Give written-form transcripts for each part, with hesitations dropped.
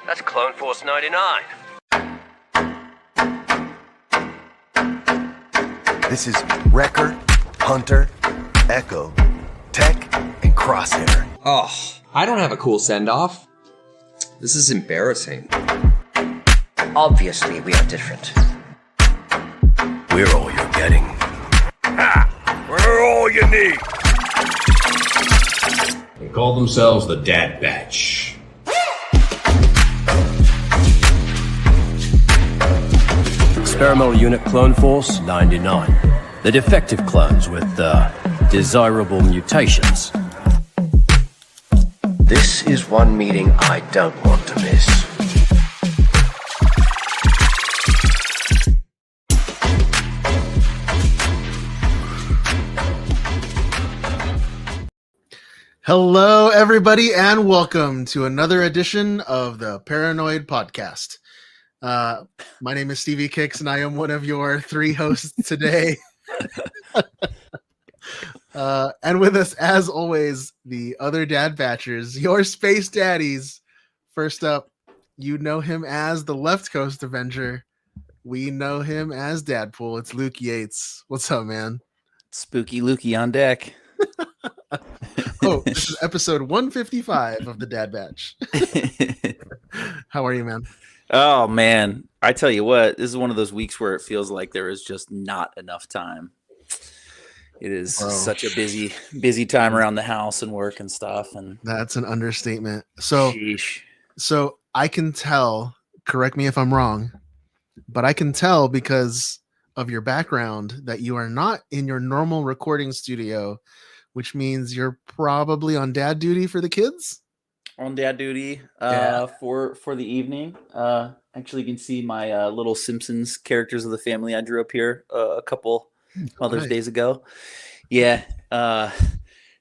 That's Clone Force 99. This is Wrecker, Hunter, Echo, Tech, and Crosshair. Oh, I don't have a cool send-off. This is embarrassing. Obviously, we are different. We're all you're getting. Ha! We're all you need. They call themselves the Dad Batch. Experimental Unit Clone Force 99. The defective clones with desirable mutations. This is one meeting I don't want to miss. Hello, everybody, and welcome to another edition of the Paranoid Podcast. My name is Stevie Kicks, and I am one of your three hosts today. And with us, as always, the other Dad Batchers, your space daddies. First up, you know him as the Left Coast Avenger. We know him as Dadpool. It's Luke Yates. What's up, man? Spooky Lukey on deck. Oh, this is episode 155 of the Dad Batch. How are you, man? Oh, man. I tell you what, this is one of those weeks where it feels like there is just not enough time. It is such a busy time around the house and work and stuff. And that's an understatement. So, sheesh. So I can tell, correct me if I'm wrong, but I can tell because of your background that you are not in your normal recording studio, which means you're probably on dad duty for the kids. On dad duty for the evening. Actually, you can see my little Simpsons characters of the family I drew up here a couple Mother's Days ago. Yeah.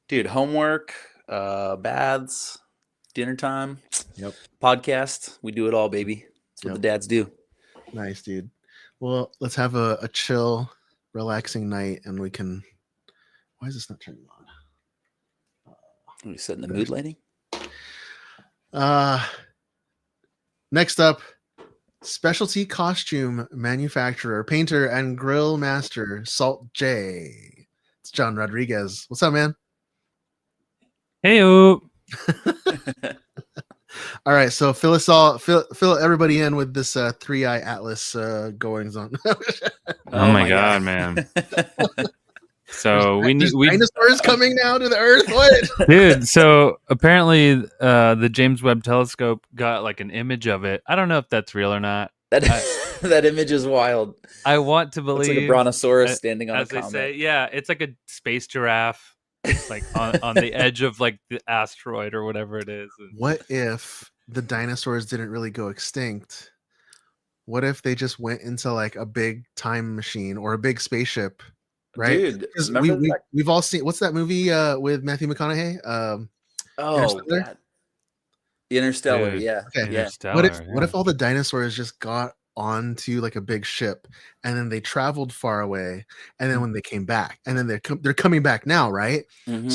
Dude, homework, baths, dinner time, podcast. We do it all, baby. That's what the dads do. Nice, dude. Well, let's have a chill, relaxing night, and we can... Why is this not turning on? Are we setting the mood lighting? Next up, specialty costume manufacturer, painter, and grill master, Salt J. It's John Rodriguez. What's up, man? Hey-o. All right, so fill everybody in with this 3-eye atlas goings on. Oh my god, man. So we dinosaurs coming now to the Earth. What, dude? So apparently, the James Webb Telescope got like an image of it. I don't know if that's real or not. That image is wild. I want to believe it's like a brontosaurus standing on as a comet. They say. Yeah, it's like a space giraffe. It's like on the edge of like the asteroid or whatever it is. What if the dinosaurs didn't really go extinct? What if they just went into like a big time machine or a big spaceship? Right, dude. We've all seen what's that movie with Matthew McConaughey? Interstellar. Dude. Yeah. Okay. Yeah. Interstellar, What if all the dinosaurs just got onto like a big ship and then they traveled far away and then when they came back and then they're coming back now, right? Mm-hmm.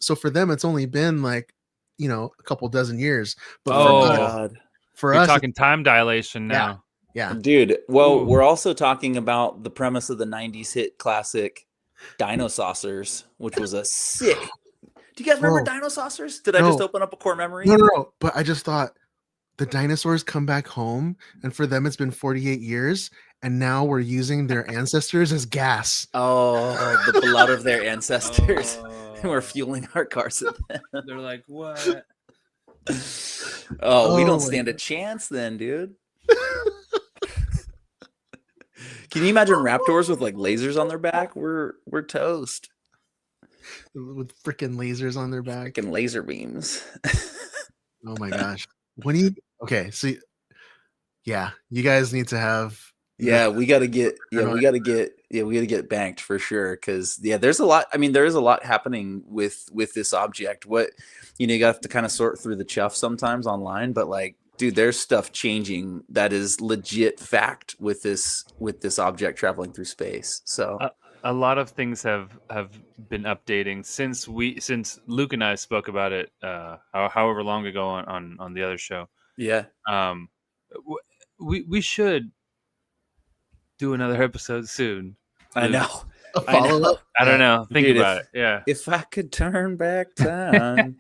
So for them, it's only been like a couple dozen years. But for us, you're talking time dilation now. Yeah, dude. Well, we're also talking about the premise of the 90s hit classic Dino Saucers, which was a sick. Do you guys remember Dino Saucers? Did I just open up a core memory? No. But I just thought the dinosaurs come back home, and for them, it's been 48 years, and now we're using their ancestors as gas. Oh, the blood of their ancestors. We're fueling our cars with them. They're like, what? We don't stand a chance then, dude. Can you imagine raptors with like lasers on their back? We're toast. With freaking lasers on their back. Freaking laser beams. Oh my gosh. So you guys need to have we gotta get banked for sure. Cause there's a lot. I mean, there is a lot happening with this object. You have to kind of sort through the chuff sometimes online, but like, dude, there's stuff changing that is legit fact with this object traveling through space. So a lot of things have been updating since Luke and I spoke about it however long ago on the other show. Yeah. We should do another episode soon. I know. A follow-up? I don't know. Think Dude, about it. Yeah. If I could turn back time,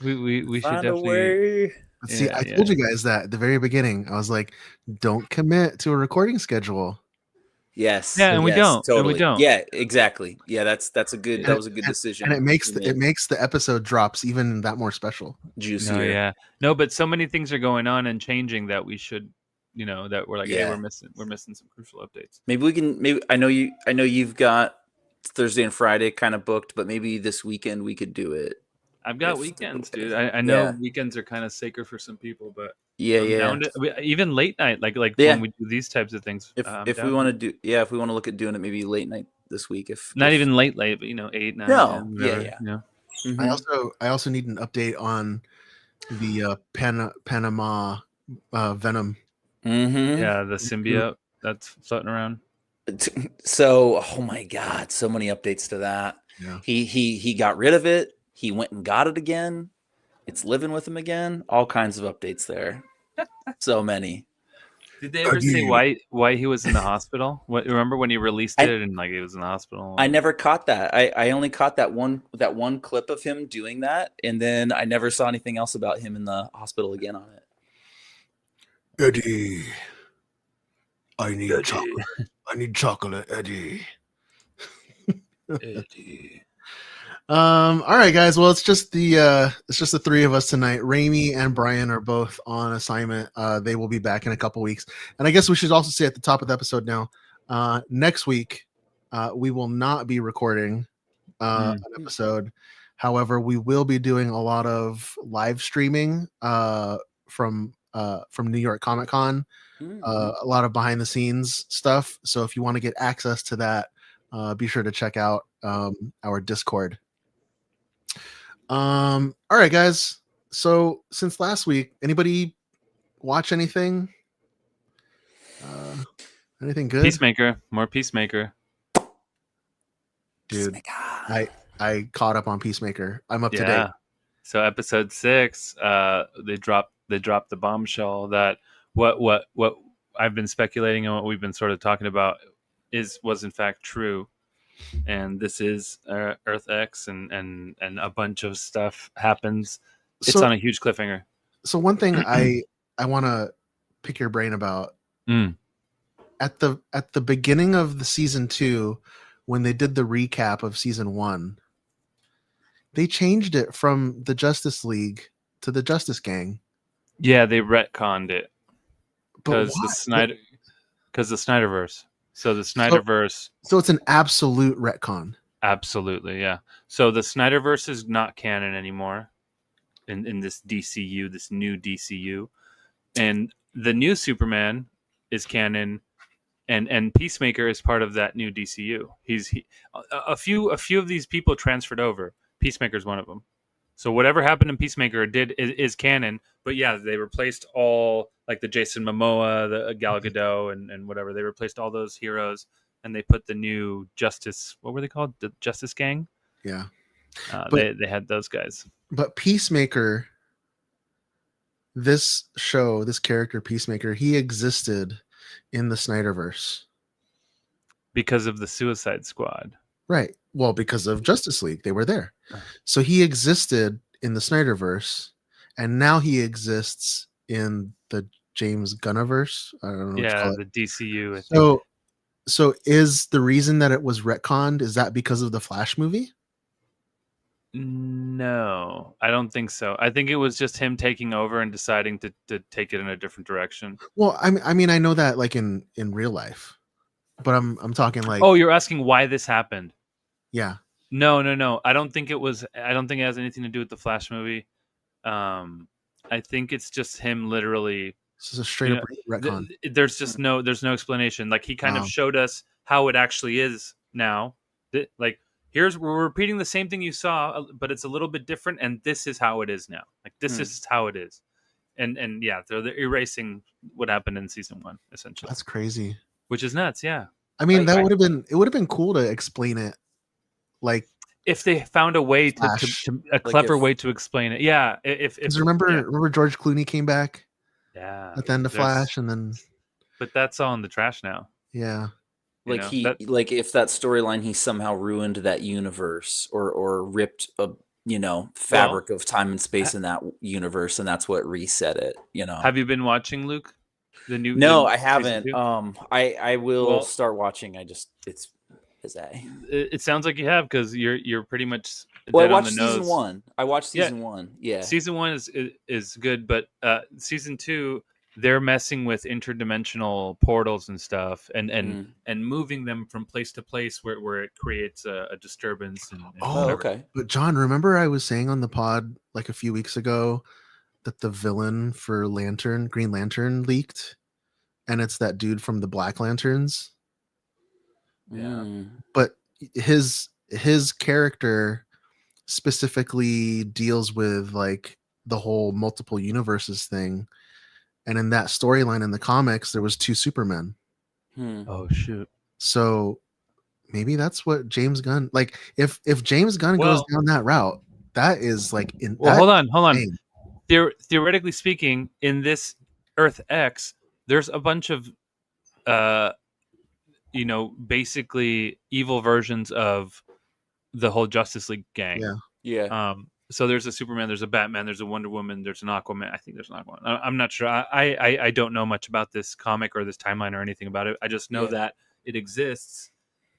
We should find a definitely. way. See, Yeah, I told you guys that at the very beginning. I was like, don't commit to a recording schedule. Yes. Yeah, and we yes, don't, and we Totally. don't. Yeah, exactly. Yeah, that was a good And- decision. And it makes you the, it made. makes the episode drops even that more special. Juicier. No, yeah. No, but so many things are going on and changing that we should, that we're like, hey, Yeah. we're missing some crucial updates. Maybe we can. Maybe I know you've got Thursday and Friday kind of booked, but maybe this weekend we could do it. I've got If- weekends, dude. I know Yeah. weekends are kind of sacred for some people, but Yeah, I'm yeah. down even late night, like Yeah. when we do these types of things. If I'm if we down. want to do, if we want to look at doing it, maybe late night this week. If Not if- even late, but 8, 9. No, 10, yeah, whatever, yeah. you know? Mhm. I also need an update on the Panama Venom. Mhm. Yeah, the symbiote that's floating around. So, oh my God, so many updates to that. Yeah. He got rid of it. He went and got it again. It's living with him again. All kinds of updates there. So many. Did they ever say why he was in the hospital? Remember when he released it and like he was in the hospital? I never caught that. I only caught that one clip of him doing that, and then I never saw anything else about him in the hospital again on it. Eddie, I need chocolate. I need chocolate, Eddie. Eddie. All right, guys. Well, it's just the three of us tonight. Raimi and Brian are both on assignment. They will be back in a couple weeks. And I guess we should also say at the top of the episode now, next week, we will not be recording an episode. However, we will be doing a lot of live streaming from New York Comic Con, a lot of behind the scenes stuff. So if you want to get access to that, be sure to check out our Discord. All right, guys. So since last week, anybody watch anything? Anything good? Peacemaker, more Peacemaker. Dude, I caught up on Peacemaker. I'm up to date. Yeah. So episode 6, they dropped the bombshell that what I've been speculating and what we've been sort of talking about was in fact true. And this is Earth X, and a bunch of stuff happens. It's on a huge cliffhanger. So one thing I want to pick your brain about at the beginning of the season 2, when they did the recap of season 1, they changed it from the Justice League to the Justice Gang. Yeah, they retconned it But because why? the Snyderverse. So the Snyderverse. So it's an absolute retcon. Absolutely, yeah. So the Snyderverse is not canon anymore in this DCU, this new DCU, and the new Superman is canon, and Peacemaker is part of that new DCU. A few of these people transferred over. Peacemaker's one of them. So whatever happened in Peacemaker is canon, but yeah, they replaced all like the Jason Momoa, the Gal Gadot, and whatever. They replaced all those heroes, and they put the new Justice. What were they called? The Justice Gang. Yeah, they had those guys. But Peacemaker, this character Peacemaker, he existed in the Snyderverse Because of the Suicide Squad. right? Well, because of Justice League, they were there. So he existed in the Snyderverse, and now he exists in the James Gunniverse. I don't know what to Yeah, call it. the DCU. I think. So is the reason that it was retconned, is that because of the Flash movie? No, I don't think so. I think it was just him taking over and deciding to take it in a different direction. Well, I mean, I know that like in real life, but I'm talking like, Oh, you're asking why this happened? yeah, No. I don't think it was. I don't think it has anything to do with the Flash movie. I think it's just him literally. this is a straight up retcon. There's just there's no explanation. Like he kind Wow. of showed us how it actually is now. Like we're repeating the same thing you saw, but it's a little bit different, and this is how it is now. Like this is how it is, and yeah, they're erasing what happened in season 1 essentially, That's crazy. which is nuts. Yeah, I mean, that would have been, it would have been cool to explain it, like, if they found a way to Flash. a clever way to explain it. Yeah, if 'cause remember George Clooney came back Yeah. at the end of There's- Flash, and then But that's all in the trash now. yeah, you Like know? like if that storyline he somehow ruined that universe or ripped a fabric of time and space in that universe, and that's what reset it. Have you been watching Luke? The new? No, the I season haven't. 2? I will Well- start watching. It's busy. It sounds like you have because you're pretty much Well, I dead on watched the nose. season 1. I watched Yeah. season 1. Yeah. Season 1 is good, but season 2 they're messing with interdimensional portals and stuff, and moving them from place to place where it creates a disturbance. And Oh, Oh, whatever. okay. but John, remember I was saying on the pod like a few weeks ago that the villain for Green Lantern leaked, and it's that dude from the Black Lanterns. Mm. But his character specifically deals with like the whole multiple universes thing, and in that storyline in the comics there was 2 Supermen. Hmm. Oh shoot! So maybe that's what James Gunn, like, if James Gunn goes Well- down that route, that is like Well, hold on. insane. Theoretically speaking, in this Earth X, there's a bunch of, basically evil versions of the whole Justice League gang. Yeah. Yeah. So there's a Superman, there's a Batman, there's a Wonder Woman, there's an Aquaman. I think there's an Aquaman. I'm not sure. I don't know much about this comic or this timeline or anything about it. I just know Yeah. that it exists.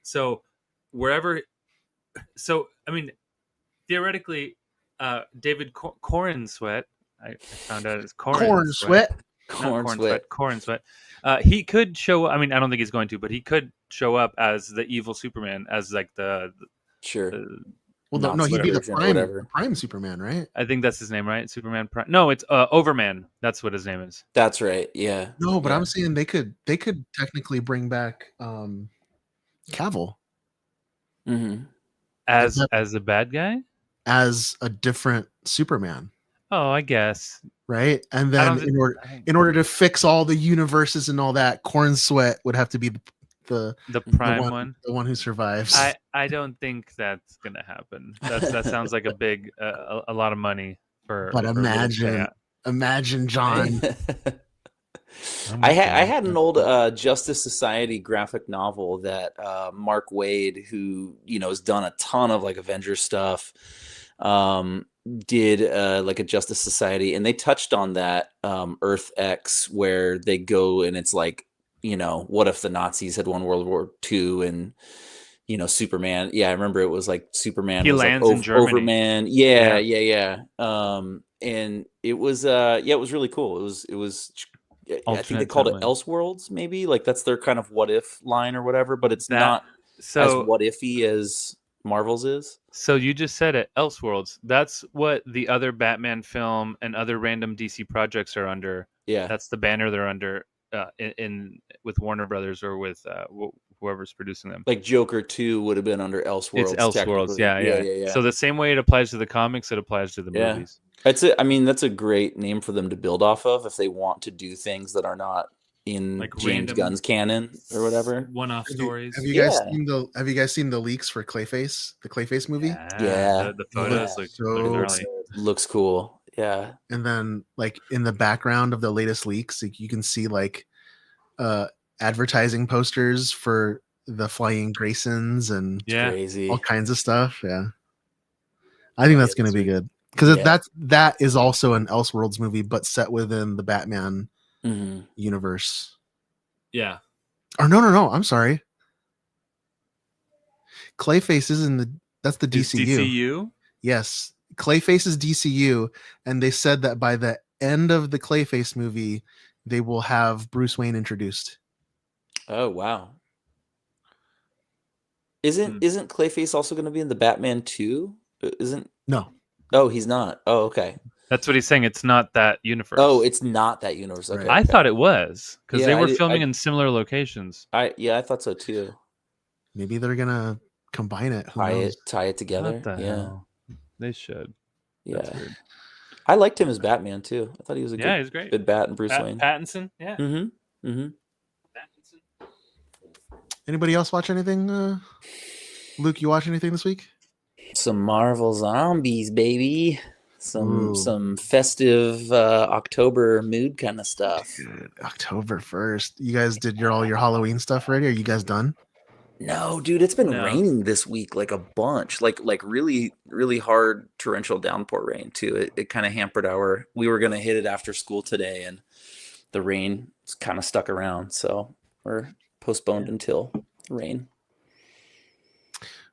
So wherever, I mean, theoretically, David Corn Sweat. I found out it's Corn Sweat. Corn sweat. He could show. I mean, I don't think he's going to, but he could show up as the evil Superman, as like Sure. Well, Not no, he'd be the version or whatever. prime Superman, right? I think that's his name, right? Superman Prime. No, it's Overman. That's what his name is. That's right. Yeah. No, but Yeah. I'm saying they could technically bring back Cavill Mm-hmm. As a bad guy. as a different Superman, Oh, I guess. right? And I then don't in order to fix all the universes and all that, Corn Sweat would have to be the Prime one. the one who survives. I don't think that's gonna happen. That sounds like a big a lot of money for. But for a little imagine, payout. John. I had an old Justice Society graphic novel that Mark Waid, who has done a ton of like Avengers stuff, did like a Justice Society, and they touched on that Earth X, where they go and it's like, what if the Nazis had won World War II, and Superman. Yeah, I remember it was like Superman. He was lands like in Germany. Overman. Yeah. And it was it was really cool. It was. I think they Alternate called it timeline. Elseworlds, maybe, like that's their kind of what if line or whatever, but it's That- not as So what ify as Marvel's is. So you just said it, Elseworlds. That's what the other Batman film and other random DC projects are under. Yeah. That's the banner they're under in with Warner Brothers or with whoever's producing them. Like Joker 2 would have been under Elseworlds. It's Elseworlds, technically. yeah. So the same way it applies to the comics, it applies to the Yeah. movies. That's a great name for them to build off of if they want to do things that are not in Like James random Gunn's canon or whatever. One-off stories. Have you guys Yeah. have you guys seen the leaks for Clayface, the Clayface movie? Yeah. The photos Yeah. look So- gnarly. Looks cool. Yeah. And then like in the background of the latest leaks, like, you can see like advertising posters for the Flying Graysons and Yeah. Crazy. all kinds of stuff. Yeah, I think that's Yeah, going to be sweet. good because Yeah. that is also an Elseworlds movie, but set within the Batman hmm universe. Yeah. Or no, I'm sorry. Clayface is in that's the Is DCU. DCU? Yes, Clayface is DCU, and they said that by the end of the Clayface movie, they will have Bruce Wayne introduced. Oh wow. Hmm. Isn't Clayface also going to be in the Batman 2? Isn't No, Oh, he's not. Oh, okay. That's what he's saying. It's not that universe. Oh, it's not that universe. Okay. Right. I thought it was because Yeah, they I were did- filming I- in similar locations. I thought so too. maybe they're gonna combine it. Who knows? Tie it together. What the Yeah. hell? They should. That's Yeah. weird. I liked him as Batman too. I thought he was a Yeah, he's great. good Bat and Bruce Wayne. Pattinson. Yeah. Mm-hmm. Mm-hmm. Pattinson. Anybody else watch anything? Luke, you watch anything this week? Some Marvel zombies, baby. Ooh. some festive October mood kind of stuff. Dude, October 1st. You guys did all your Halloween stuff ready? Are you guys done? No, dude, it's been No. raining this week like a bunch, like really really hard torrential downpour rain too. It kind of hampered we were gonna hit it after school today, and the rain kind of stuck around, so we're postponed until rain.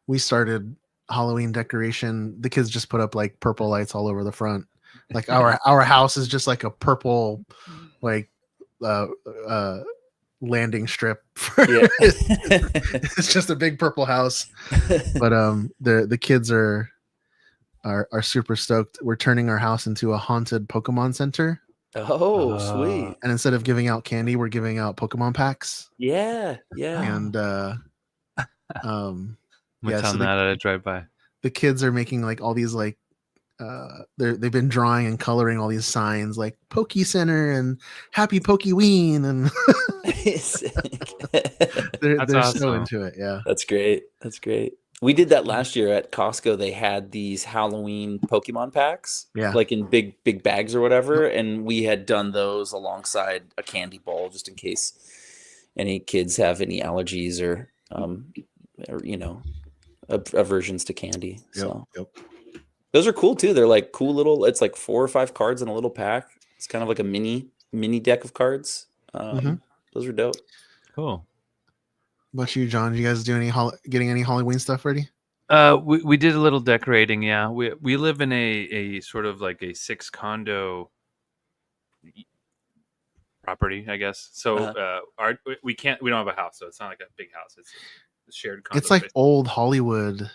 We started Halloween decoration. The kids just put up like purple lights all over the front. Like our house is just like a purple like landing strip for Yeah. it's just a big purple house. But the kids are super stoked. We're turning our house into a haunted Pokemon center. Oh, sweet. And instead of giving out candy, we're giving out Pokemon packs. Yeah. And I'm yeah, telling that at a drive-by. the kids are making like all these like they've been drawing and coloring all these signs like Poke Center and Happy Pokeween, and they're so awesome. into it. Yeah. That's great. That's great. We did that last year at Costco. They had these Halloween Pokemon packs, Yeah. like in big bags or whatever, and we had done those alongside a candy bowl just in case any kids have any allergies or aversions to candy. So Yep. those are cool too. They're like cool little. It's like 4 or 5 cards in a little pack. It's kind of like a mini deck of cards. Those are dope. Cool. What about you, John? You guys do getting any Halloween stuff ready? We did a little decorating. Yeah, we live in a sort of like a 6 condo property, I guess. So we don't have a house, so it's not like a big house. It's a shared condo. It's like space. old Hollywood.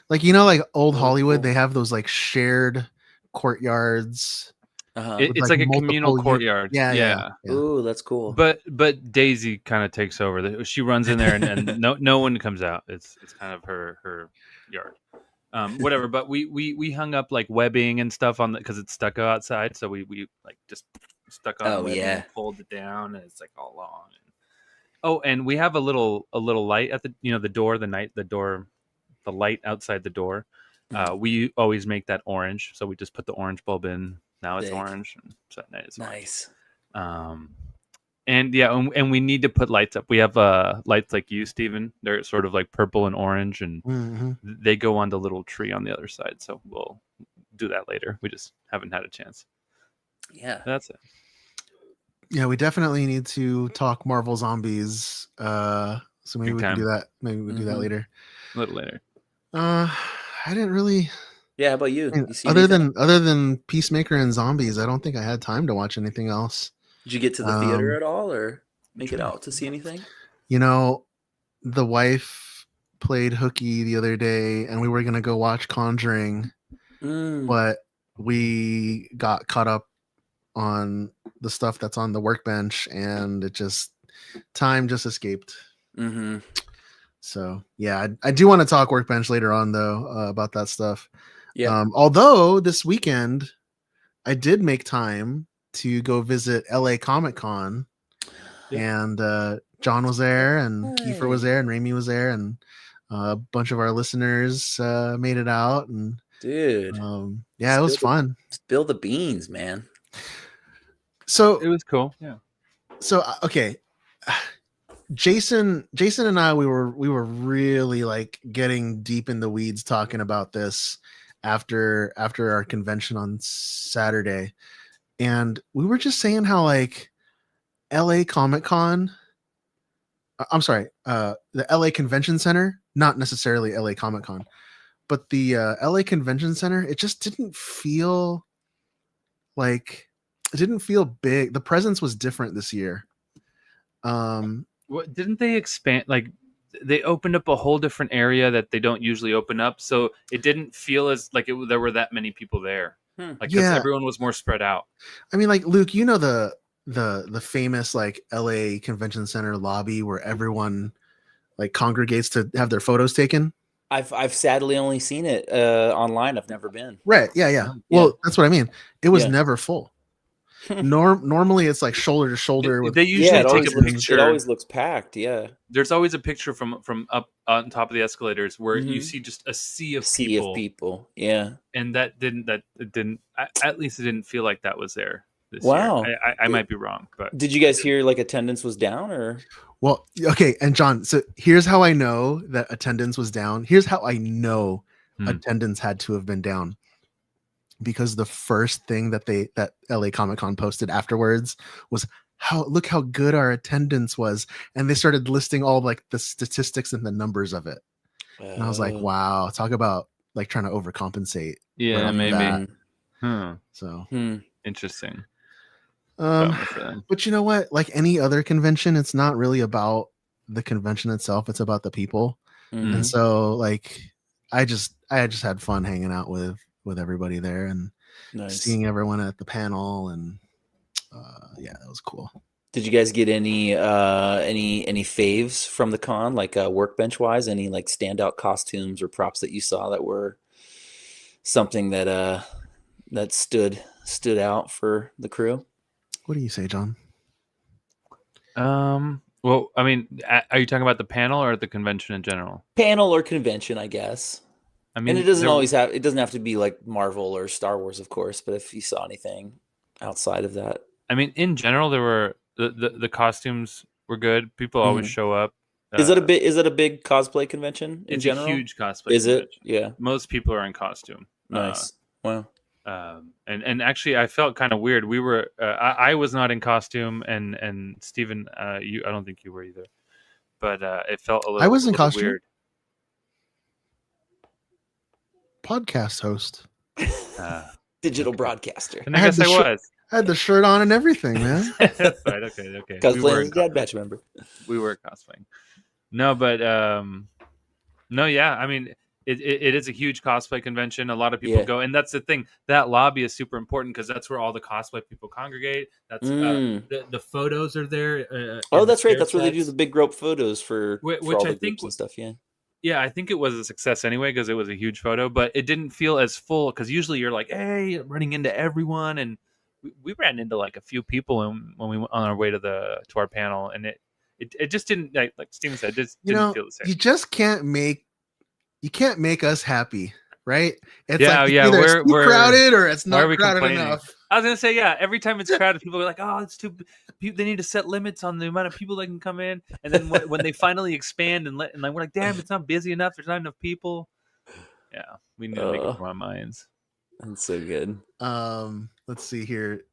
Like, like old Hollywood, cool. they have those like shared courtyards. It's with, like a multiple communal courtyard. Yeah. Ooh, that's cool. But Daisy kind of takes over. She runs in there, and no one comes out. It's kind of her yard. Whatever. But we hung up like webbing and stuff on because it's stucco outside. So we like just stuck on webbing and pulled it down, and it's like all long. And we have a little light at the door, the light outside the door. We always make that orange, so we just put the orange bulb in. Now it's orange, and so at night it's nice. orange. And we need to put lights up. We have lights like you, Steven. They're sort of like purple and orange, and they go on the little tree on the other side. So we'll do that later. We just haven't had a chance. Yeah, that's it. Yeah, we definitely need to talk Marvel Zombies. So maybe we can do that. Maybe we'll do that later. A little later. I didn't really. Yeah, how about you? I mean, You see other anything? than Peacemaker and Zombies, I don't think I had time to watch anything else. Did you get to the theater at all, or make it out to see anything? The wife played hooky the other day, and we were gonna go watch Conjuring, but we got caught up on the stuff that's on the workbench, and time just escaped. So yeah, I do want to talk workbench later on though, about that stuff. Yeah. Although this weekend I did make time to go visit LA Comic Con, and John was there, and Kiefer was there, and Raimi was there, and a bunch of our listeners made it out, and dude, it was fun. Spill the beans, man. So it was cool. Yeah. So okay, Jason and I, we were really like getting deep in the weeds talking about this after our convention on Saturday, and we were just saying how like LA Comic Con, I'm sorry, the LA Convention Center, not necessarily LA Comic Con, but the LA Convention Center, it just didn't feel big. The presence was different this year. What, didn't they expand? Like they opened up a whole different area that they don't usually open up, so it didn't feel as like there were that many people there. Like because everyone was more spread out. I mean, like Luke, the famous like LA Convention Center lobby where everyone like congregates to have their photos taken. I've sadly only seen it online. I've never been. Right. Yeah. Well, that's what I mean. It was never full. Normally it's like shoulder to shoulder with They usually it take always a looks, picture. it always looks packed. Yeah, There's always a picture from up on top of the escalators where you Mhm. see just a sea of sea people, of people. Yeah. and that didn't at least it didn't feel like that was there this Wow. year. I might be wrong, but Did you guys hear like attendance was down or? Well, okay, and John, so here's how I know that attendance was down. Here's how I know attendance had to have been down. Because the first thing that LA Comic Con posted afterwards was look how good our attendance was, and they started listing all like the statistics and the numbers of it. And I was like, wow, talk about like trying to overcompensate. yeah, right off the maybe. bat. So Interesting. but you know what? Like any other convention, it's not really about the convention itself. It's about the people. Mhm. And so like I just had fun hanging out with everybody there and Nice. seeing everyone at the panel, and yeah, that was cool. Did you guys get any faves from the con, like workbench wise? Any like standout costumes or props that you saw that were something that that stood out for the crew? What do you say, John? Well, I mean, are you talking about the panel or the convention in general? Panel or convention, I guess. I mean, And it doesn't have to be like Marvel or Star Wars, of course, but if you saw anything outside of that. I mean, in general, there were the costumes were good. People always show up. Is it a big cosplay convention in It's general? a huge cosplay. Is it? convention. Yeah. Most people are in costume. Nice. Wow. And actually, I felt kind of weird. We were I was not in costume, and Steven, I don't think you were either. But it felt a little. I was in little costume. Weird. Podcast host. Digital broadcaster. And I guess I was. I had the shirt on and everything, man. That's right. Okay. Cosplaying as a Dad Batch member. We were cosplaying. No, but no, yeah. I mean, it is a huge cosplay convention. A lot of people go, and that's the thing. That lobby is super important because that's where all the cosplay people congregate. That's the photos are there. Oh, that's right. That's where they do the big group photos for which all the I think groups and stuff. Yeah. Yeah, I think it was a success anyway because it was a huge photo, but it didn't feel as full because usually you're like, hey, running into everyone, and we ran into like a few people when we went on our way to our panel, and it just didn't like Steven said, it just didn't feel the same. You just can't make us happy, right? It's either it's too crowded or it's not crowded enough. I was gonna say, yeah. Every time it's crowded, people are like, "Oh, it's too." They need to set limits on the amount of people that can come in, and then when they finally expand and we're like, "Damn, it's not busy enough. There's not enough people." Yeah, we need to make up our minds. That's so good. Let's see here.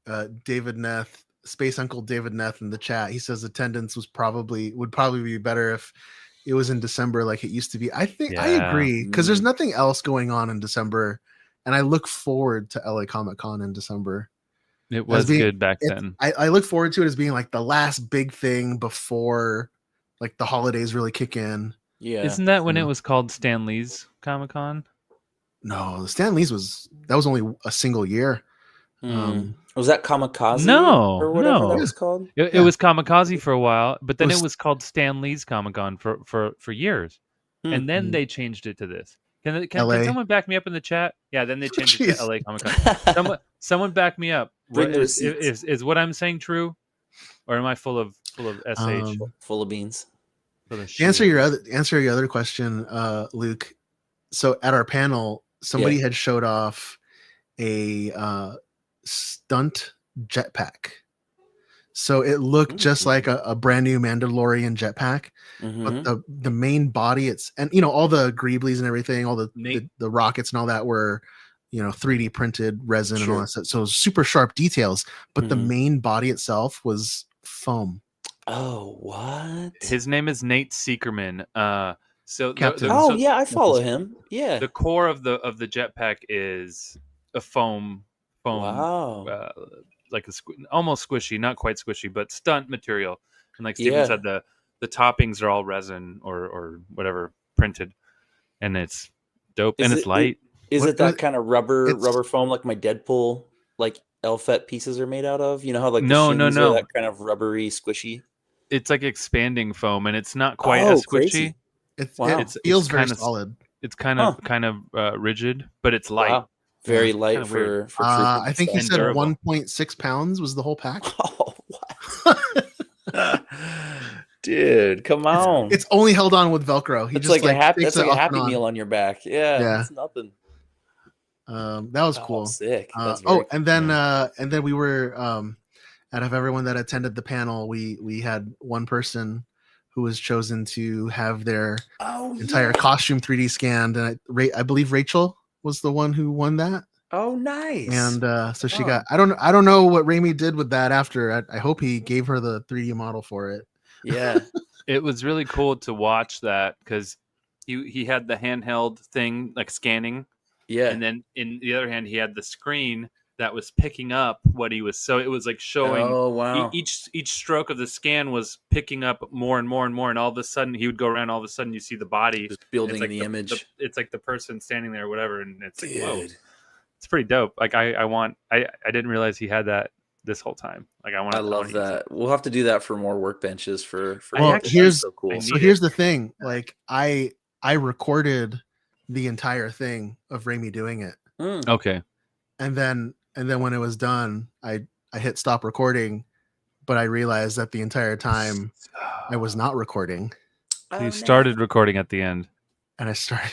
David Neth, Space Uncle David Neth in the chat. He says attendance would probably be better if it was in December like it used to be. I think I agree because there's nothing else going on in December. And I look forward to LA Comic Con in December. It was good back then. I look forward to it as being like the last big thing before like the holidays really kick in. Yeah. Isn't that when it was called Stan Lee's Comic Con? No, Stan Lee's was only a single year. Was that Kamikaze? No, or whatever that was called. It was Kamikaze for a while, but then it was called Stan Lee's Comic Con for years, and then they changed it to this. Can someone back me up in the chat? Yeah, then they changed it to LA Comic Con. Someone back me up. Is what I'm saying true, or am I full of sh? Full of beans. To answer your other question, Luke. So at our panel, somebody had showed off a stunt jetpack. So it looked just like a brand new Mandalorian jetpack, but the main body, and all the greeblies and everything, all the rockets and all that were 3D printed resin and all that stuff. So it was super sharp details, but the main body itself was foam. Oh, what? His name is Nate Seekerman. So Captain. I follow him. Yeah. The core of the jetpack is a foam. Wow. Like almost squishy, not quite squishy, but stunt material. And like Steven said, the toppings are all resin or whatever printed, and it's dope and it's light. Is it that kind of rubber foam like my Deadpool like Elfette pieces are made out of? You know how like no, are that kind of rubbery, squishy. It's like expanding foam, and it's not quite as squishy. It feels very solid. It's kind of rigid, but it's light. Wow. Very light kinda weird. for I think he and said durable. 1.6 pounds was the whole pack. Oh, what? Dude, come on. It's only held on with Velcro. He It's just like a happy. takes That's like it a off and Happy on. Meal on your back. Yeah, Yeah. it's nothing. That was Oh, cool. sick. That's very cool. and then we were out of everyone that attended the panel, we had one person who was chosen to have their entire costume 3D scanned, and I believe Rachel was the one who won that. Oh, nice. And so she got. I don't know what Raimi did with that after. I hope he gave her the 3D model for it. Yeah. It was really cool to watch that because he had the handheld thing like scanning, Yeah. and then in the other hand he had the screen that was picking up what he was. So it was like showing. Oh, wow. Each stroke of the scan was picking up more and more and more, and all of a sudden he would go around. All of a sudden you see the body Just building it's like the image. it's like the person standing there, or whatever, and it's like whoa, Dude. it's pretty dope. Like I didn't realize he had that this whole time. Like I love that. We'll have to do that for more workbenches for Well, that's here's so cool. so here's the thing. Like I recorded the entire thing of Raimi doing it, Okay. and then when it was done, I hit stop recording, but I realized that the entire time I was not recording, You started recording at the end. and I started.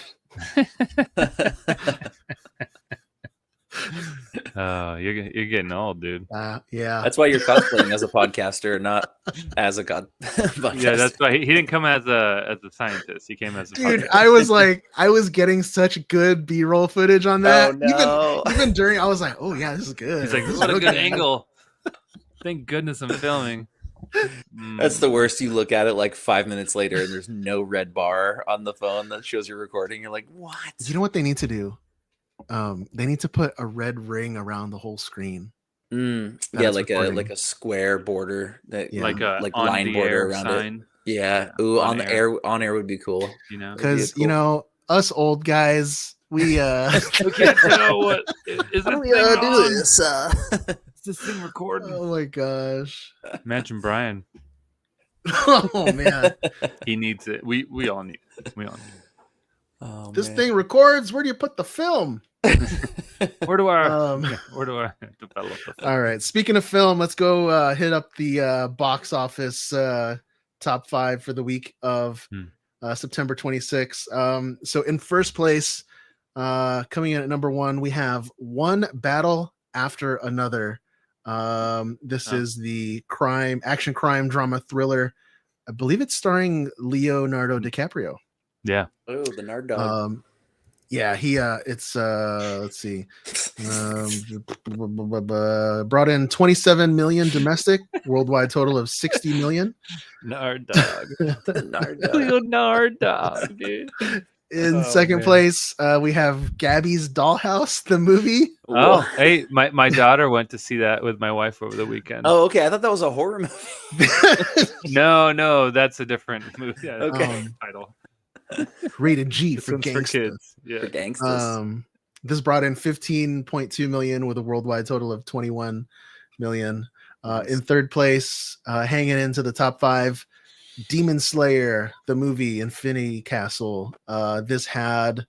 Oh, you're getting old, dude. Yeah, That's why you're cosplaying as a podcaster, not as a podcaster. Yeah, that's why he didn't come as a scientist. He came as a dude. podcaster. I was getting such good B-roll footage on that. Oh, no. Even during, I was like, oh yeah, this is good. He's like, This is what a good looking- angle. Thank goodness I'm filming. That's the worst. You look at it like 5 minutes later and there's no red bar on the phone that shows you're recording. You're like, what? You know what they need to do? They need to put a red ring around the whole screen. Yeah, That's like recording. a square border that Yeah. Like a like on line the border air around sign, it. Yeah. Ooh, On on the air. air would be cool. you know. Because cool. you know us old guys, we We can't tell what is this thing on? this? Is this thing recording? oh my gosh. Imagine Brian. Oh man, He needs it. We all need it. We all need Oh, this man. thing records. Where do you put the film? it. Where do I Um, develop the thing? All right. Speaking of film, let's go hit up the box office top 5 for the week of September 26th. So in first place, coming in at number 1, we have One Battle After Another. This is the action crime drama thriller. I believe it's starring Leonardo DiCaprio. Yeah. Oh, the Nard Dog. Yeah, he it's let's see. Brought in 27 million domestic, worldwide total of 60 million. Nard dog. Nard Dog. Leonard dog, dude. In Oh, second man. place, we have Gabby's Dollhouse, the movie. Oh, hey, my daughter went to see that with my wife over the weekend. Oh, okay. I thought that was a horror movie. No, that's a different movie. Yeah, that's a Okay. different title. Rated G This for one's for gangsta. kids. Yeah. For gangsters. This brought in 15.2 million with a worldwide total of 21 million. In third place, hanging into the top 5, Demon Slayer, the movie, Infinity Castle. This had,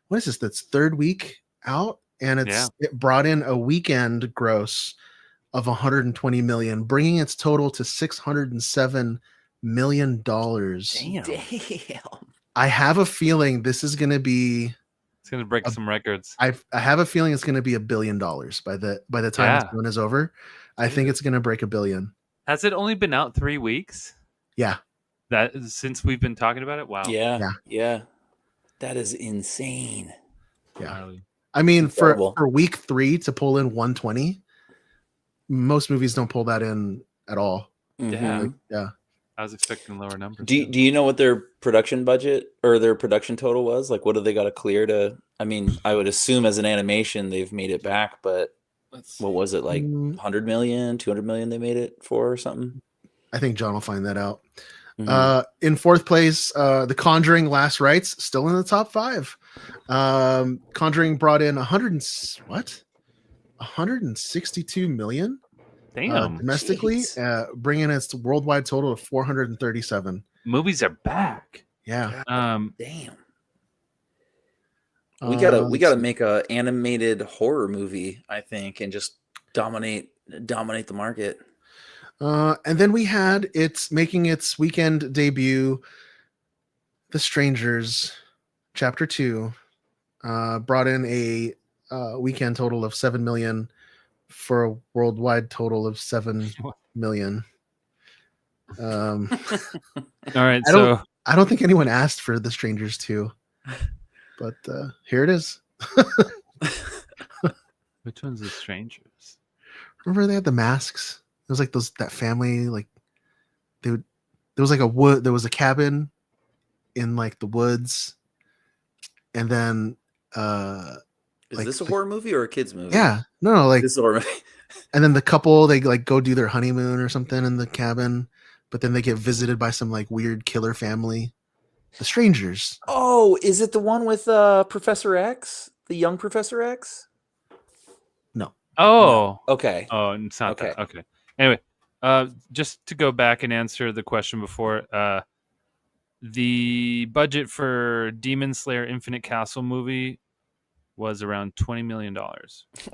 what is this? That's third week out, and it brought in a weekend gross of 120 million, bringing its total to 607 million dollars. Damn. I have a feeling this is going to be. It's gonna break some records. I have a feeling it's going to be $1 billion by the time this one is over. I think it's going to break $1 billion. Has it only been out 3 weeks? Yeah. That since we've been talking about it? Wow. Yeah. That is insane. Yeah. Gnarly. I mean, Incredible. for week 3 to pull in 120, most movies don't pull that in at all. Yeah. Mhm. Yeah. I was expecting lower numbers. Do you know what their production budget or their production total was? Like, what do they got to clear to? I mean, I would assume as an animation they've made it back, but what was it, like 100 million, 200 million they made it for or something? I think John will find that out. Mhm. In fourth place, The Conjuring: Last Rites, still in the top 5. Conjuring brought in 162 million Damn. domestically, Jeez. bringing its worldwide total of 437. Movies are back. Yeah. Damn. We gotta let's see. make a animated horror movie, I think, and just dominate the market. And then we had it's making its weekend debut. The Strangers, Chapter 2, brought in a weekend total of 7 million for a worldwide total of 7 million. All right, so I don't think anyone asked for The Strangers 2, but here it is. which one's the Strangers? Remember they had the masks? It was like that family, like there was like there was a cabin in like the woods, and then Is like this a horror movie or a kids movie? yeah, no, like This is a horror movie. and then the couple they like go do their honeymoon or something in the cabin, but then they get visited by some like weird killer family. The Strangers. Oh, is it the one with Professor X? The young Professor X? Oh, Okay. oh, it's not Okay. that. Okay. Anyway, just to go back and answer the question before, the budget for Demon Slayer Infinite Castle movie was around $20 million.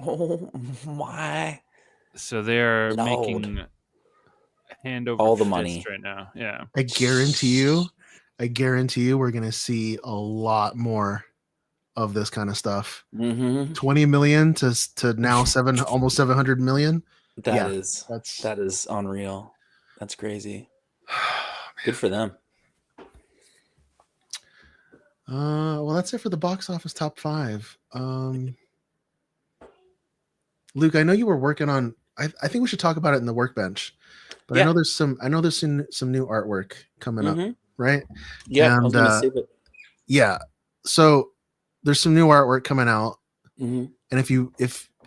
Oh my. So they're Lord. making hand over All the fist money. right now. Yeah. I guarantee you we're gonna see a lot more of this kind of stuff. Mm-hmm. 20 million to now almost 700 million. Yeah, That is unreal. That's crazy. Good for them. Well, that's it for the box office top 5. Luke, I know you were working on. I think we should talk about it in the workbench. But Yeah. I know there's some new artwork coming up, Mhm. right? Yeah, I was And, gonna save it. Yeah. So there's some new artwork coming out, Mhm. and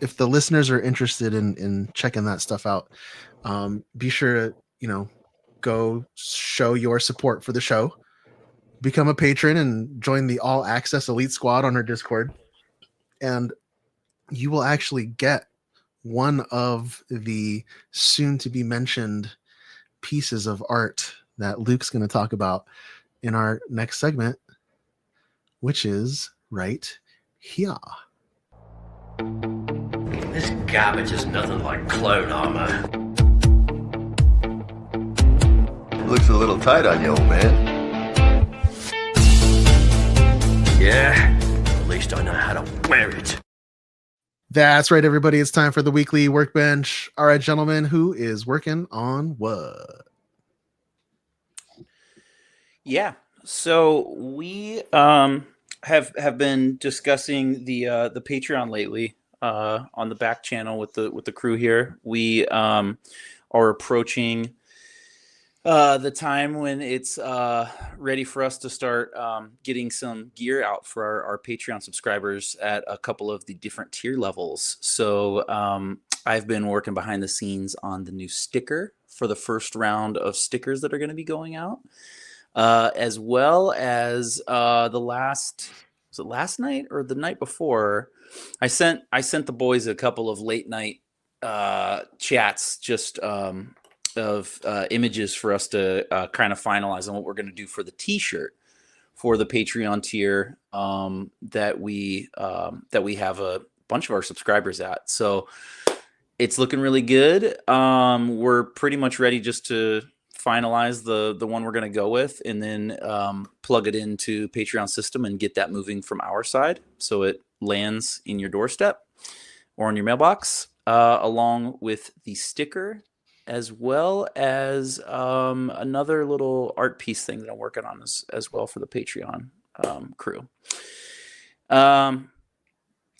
if the listeners are interested in checking that stuff out, be sure to go show your support for the show. Become a patron and join the All Access Elite Squad on our Discord, and you will actually get one of the soon to be mentioned pieces of art that Luke's going to talk about in our next segment, which is right here. This garbage is nothing like clone armor. Looks a little tight on you, old man. Yeah, at least I know how to wear it. That's right, everybody. It's time for the weekly workbench. All right, gentlemen, who is working on what? Yeah. So we have been discussing the Patreon lately on the back channel with the crew here. We are approaching the time when it's ready for us to start getting some gear out for our Patreon subscribers at a couple of the different tier levels. So I've been working behind the scenes on the new sticker for the first round of stickers that are going to be going out, as well as was it last night or the night before? I sent the boys a couple of late night chats just of images for us to kind of finalize on what we're going to do for the t-shirt for the Patreon tier that we have a bunch of our subscribers at. So it's looking really good. We're pretty much ready just to finalize the one we're going to go with, and then plug it into Patreon system and get that moving from our side so it lands in your doorstep or in your mailbox, along with the sticker, as well as another little art piece thing that I'm working on as well for the Patreon crew.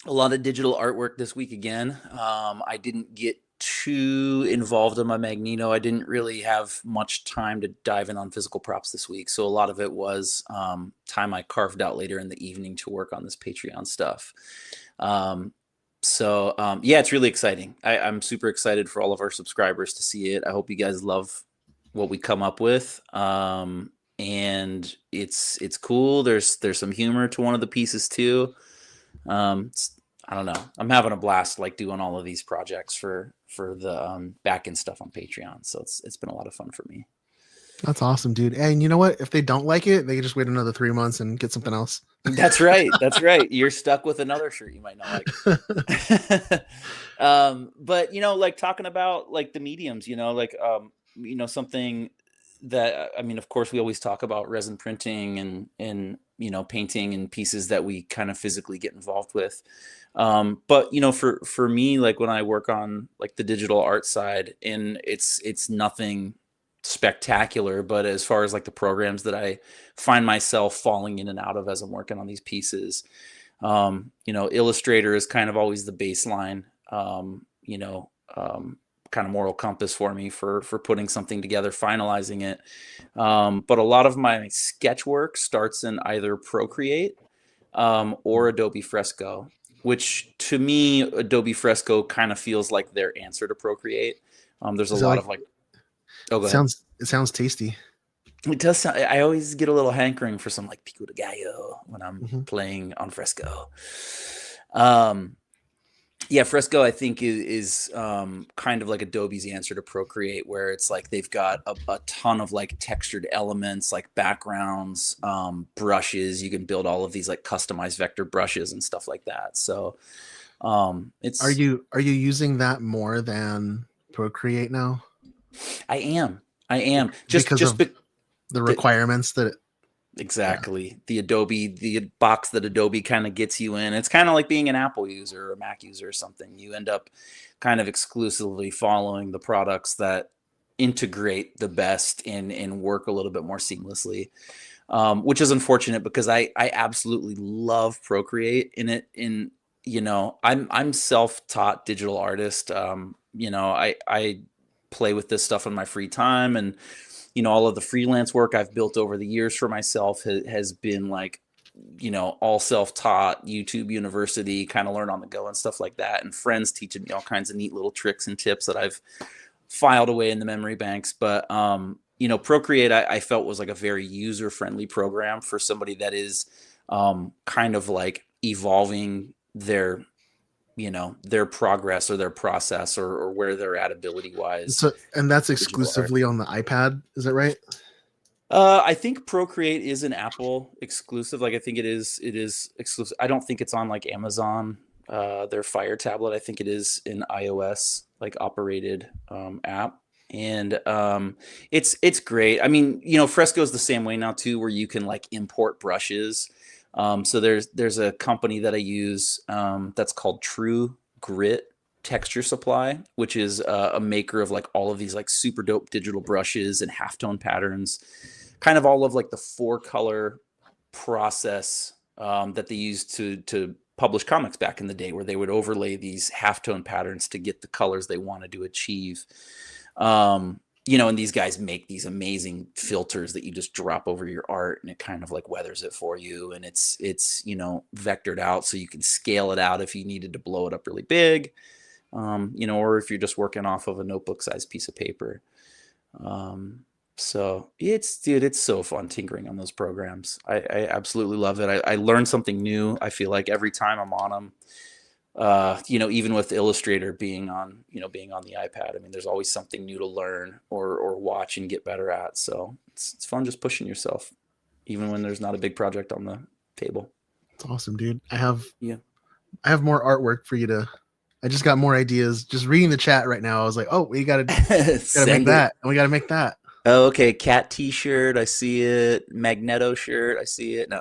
A lot of digital artwork this week again. I didn't get too involved in my Magneto. I didn't really have much time to dive in on physical props this week. So a lot of it was time I carved out later in the evening to work on this Patreon stuff. So yeah, it's really exciting. I'm super excited for all of our subscribers to see it. I hope you guys love what we come up with. And it's cool. There's some humor to one of the pieces too. I don't know. I'm having a blast like doing all of these projects for the back end stuff on Patreon. So it's been a lot of fun for me. That's awesome, dude. And you know what? If they don't like it, they can just wait another 3 months and get something else. That's right. That's right. You're stuck with another shirt you might not like. But like talking about like the mediums, something that I mean, of course, we always talk about resin printing and painting and pieces that we kind of physically get involved with. But for me, like when I work on like the digital art side, and it's nothing spectacular, but as far as like the programs that I find myself falling in and out of as I'm working on these pieces, Illustrator is kind of always the baseline, kind of moral compass for me for putting something together, finalizing it. But a lot of my sketch work starts in either Procreate or Adobe Fresco, which to me, Adobe Fresco kind of feels like their answer to Procreate. There's a lot of like, oh, go ahead. It sounds tasty. It does sound, I always get a little hankering for some like pico de gallo when I'm playing on Fresco. Yeah, Fresco I think is kind of like Adobe's answer to Procreate, where it's like they've got a ton of like textured elements, like backgrounds, brushes. You can build all of these like customized vector brushes and stuff like that. So it's Are you using that more than Procreate now? I am just because just of the requirements that exactly the box that Adobe kind of gets you in. It's kind of like being an Apple user or a Mac user or something. You end up kind of exclusively following the products that integrate the best and work a little bit more seamlessly, which is unfortunate because I absolutely love Procreate I'm self-taught digital artist. I play with this stuff in my free time, and all of the freelance work I've built over the years for myself has been like all self-taught, YouTube University, kind of learn on the go and stuff like that, and friends teaching me all kinds of neat little tricks and tips that I've filed away in the memory banks. But Procreate I felt was like a very user-friendly program for somebody that is kind of like evolving their progress or their process or where they're at ability wise. So, and that's exclusively on the iPad, is that right? I think Procreate is an Apple exclusive. Like I think it is exclusive. I don't think it's on like Amazon, their Fire tablet. I think it is an iOS like operated app. And it's great. I mean, Fresco is the same way now too, where you can like import brushes. So there's a company that I use that's called True Grit Texture Supply, which is a maker of like all of these like super dope digital brushes and halftone patterns, kind of all of like the 4-color process that they used to publish comics back in the day, where they would overlay these halftone patterns to get the colors they wanted to achieve. And these guys make these amazing filters that you just drop over your art and it kind of like weathers it for you. And it's vectored out so you can scale it out if you needed to blow it up really big, or if you're just working off of a notebook sized piece of paper. So it's so fun tinkering on those programs. I absolutely love it. I learn something new. I feel like every time I'm on them. Even with Illustrator being on the iPad, I mean, there's always something new to learn or watch and get better at. So it's fun just pushing yourself, even when there's not a big project on the table. It's awesome, dude. I have more artwork for you to. I just got more ideas. Just reading the chat right now, I was like, oh, we gotta make that, and we gotta make that. Oh, okay. Cat T-shirt, I see it. Magneto shirt, I see it. No.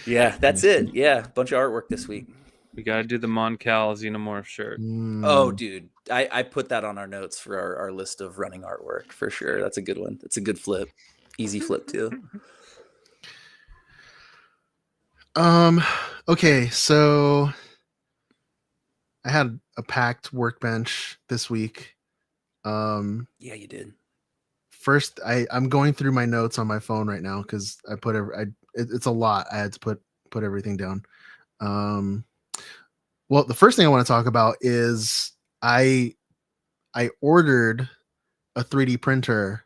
Yeah, that's it. Yeah, bunch of artwork this week. We got to do the Moncal Xenomorph shirt. Oh, dude. I put that on our notes for our list of running artwork for sure. That's a good one. That's a good flip. Easy flip, too. Okay, so I had a packed workbench this week. Yeah, you did. First, I'm going through my notes on my phone right now because I put it's a lot. I had to put everything down. Well, the first thing I want to talk about is I ordered a 3D printer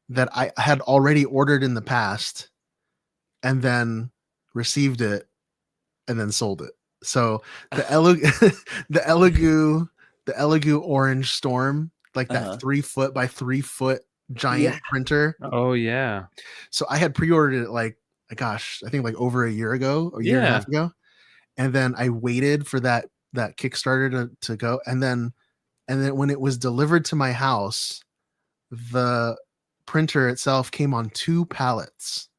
that I had already ordered in the past, and then received it, and then sold it. So the Elegoo Orange Storm like that Uh-huh. 3 foot by 3 foot giant Yeah. printer. Oh yeah. So I had pre-ordered it like, gosh, I think like over a year ago, or a year and a half ago. And then I waited for that Kickstarter to go. And then when it was delivered to my house, the printer itself came on 2 pallets.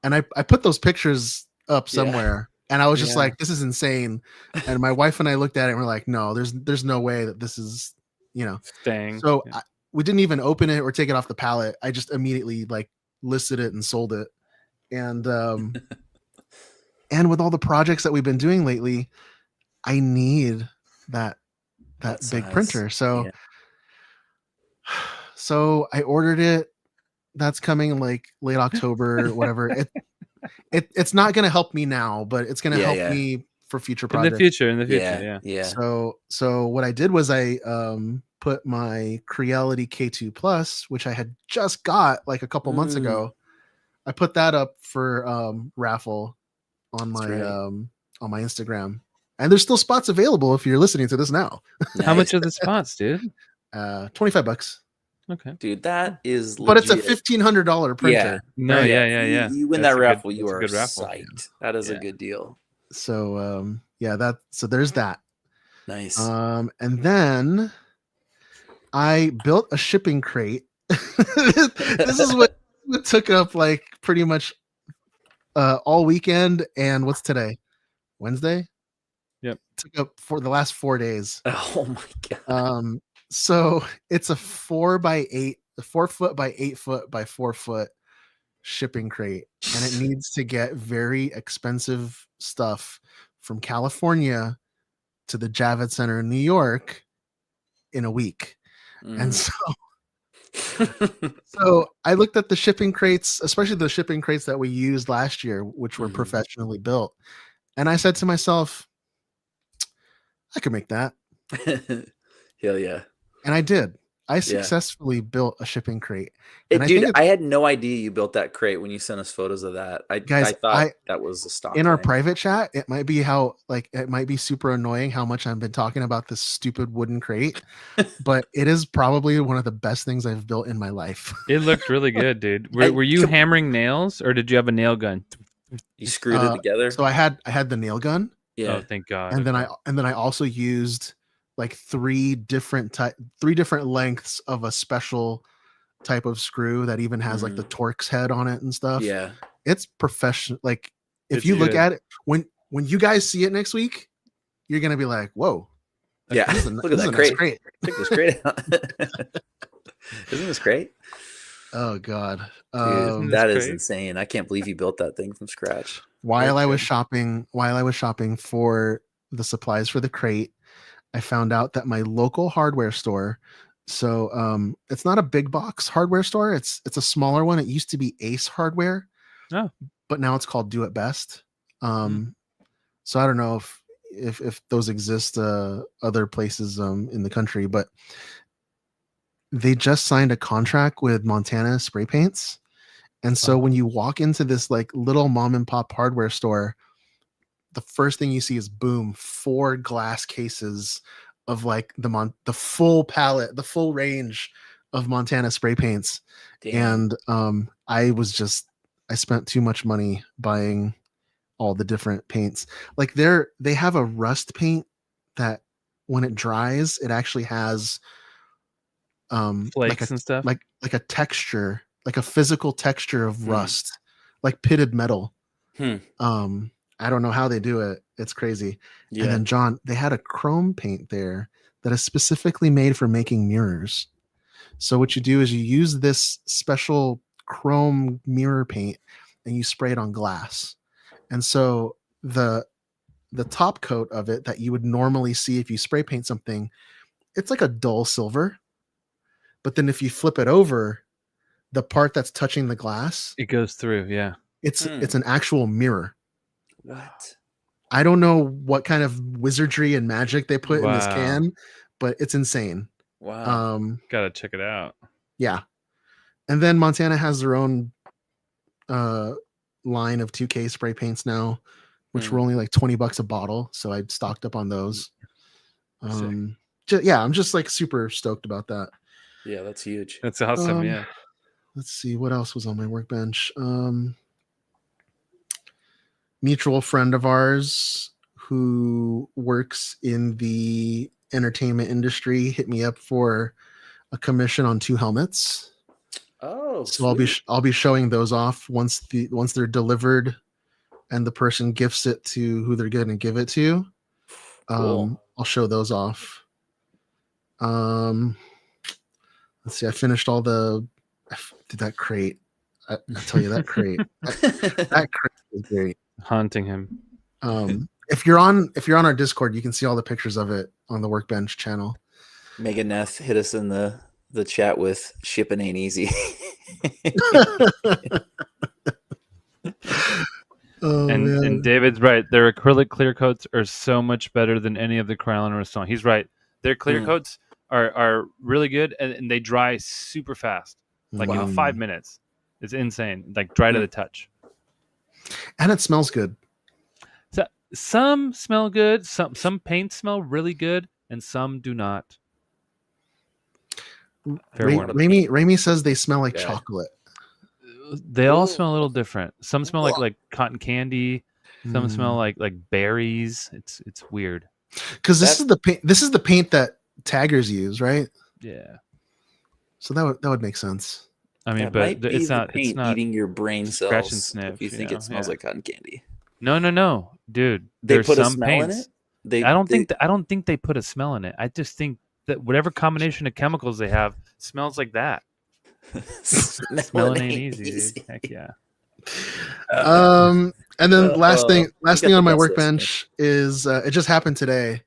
And I put those pictures up somewhere. And I was just like, this is insane. And my wife and I looked at it and we're like, no, there's no way that this is, Staying. So we didn't even open it or take it off the pallet. I just immediately like listed it and sold it. And and with all the projects that we've been doing lately, I need that big printer. So so I ordered it. That's coming in like late October, whatever. It's not going to help me now, but it's going to help me for future projects. In the future. Yeah. So what I did was I put my Creality K2 Plus, which I had just got like a couple months ago. I put that up for raffle on my Instagram. And there's still spots available if you're listening to this now. How much are the spots, dude? $25. Okay. Dude, that is But it's a legit. $1,500 printer. Yeah. No, Right? yeah. You win That's that a raffle, good- you that's a are good raffle. psyched. That is a good deal. So so there's that. Nice. And then I built a shipping crate. This is what took up like pretty much all weekend. And what's today? Wednesday? Yep. Took up for the last 4 days. Oh my god. So it's a 4 foot by 8 foot by 4 foot shipping crate, and it needs to get very expensive stuff from California to the Javits Center in New York in a week. And so I looked at the shipping crates, especially the shipping crates that we used last year, which were professionally built. And I said to myself, I could make that. Hell yeah. And I did. I successfully built a shipping crate. Hey, And dude, I had no idea you built that crate when you sent us photos of that. I thought that was a stock in our thing. private chat. It might be super annoying how much I've been talking about this stupid wooden crate, but it is probably one of the best things I've built in my life. It looked really good, dude. Were you hammering nails or did you have a nail gun? You screwed it together. So I had the nail gun. Yeah. Oh, thank God. And then I also used like three different lengths of a special type of screw that even has like the Torx head on it and stuff. Yeah. It's professional. Like if It's you look good. at it, when you guys see it next week, you're gonna be like, whoa. Yeah. This is Look at that nice crate. Check this crate out. Isn't this great? Oh God. Dude, that is insane. I can't believe you built that thing from scratch. While I was shopping for the supplies for the crate, I found out that my local hardware store, so it's not a big box hardware store, it's a smaller one. It used to be Ace Hardware, but now it's called Do It Best. So I don't know if those exist other places in the country, but they just signed a contract with Montana Spray Paints. And so when you walk into this like little mom and pop hardware store, the first thing you see is boom, 4 glass cases of like the full palette, the full range of Montana Spray Paints. Damn. And I spent too much money buying all the different paints. Like they have a rust paint that when it dries, it actually has flakes and stuff, like a texture, like a physical texture of rust, like pitted metal. I don't know how they do it. It's crazy. Yeah. And then John, they had a chrome paint there that is specifically made for making mirrors. So what you do is you use this special chrome mirror paint and you spray it on glass. And so the top coat of it that you would normally see if you spray paint something, it's like a dull silver. But then if you flip it over, the part that's touching the glass, it goes through. Yeah. It's an actual mirror. What? I don't know what kind of wizardry and magic they put in this Wow. can, but it's insane. Wow. Gotta check it out. Yeah. And then Montana has their own line of 2K spray paints now, which were only like $20 a bottle. So I stocked up on those. I'm just like super stoked about that. Yeah, that's huge. That's awesome. Yeah. Let's see what else was on my workbench. Mutual friend of ours who works in the entertainment industry hit me up for a commission on 2 helmets. Oh, So I'll be showing those off once they're delivered and the person gifts it to who they're going to give it to. Cool. I'll show those off. Let's see. I finished all the. Did that crate? I tell you that crate. that crate was great. Haunting him. If you're on our Discord, you can see all the pictures of it on the Workbench channel. Megan Neth hit us in the chat with shipping ain't easy. And David's right. Their acrylic clear coats are so much better than any of the Krylon or Stone. He's right. Their clear coats are really good, and they dry super fast, like in 5 minutes. It's insane, like dry to the touch. And it smells good. So, some smell good. Some paints smell really good, and some do not. Raimi says they smell like chocolate. They all smell a little different. Some smell like cotton candy. Some smell like berries. It's weird. Because this is the paint that taggers use, right? Yeah. So that would make sense. I mean, but it's not eating your brain cells. Scratch and sniff. If you think it smells like cotton candy. No, dude. They There's put a some smell paints. in it. I don't think they put a smell in it. I just think that whatever combination of chemicals they have smells like that. Smelling ain't easy, dude. Heck yeah. And then last thing on my workbench is it just happened today.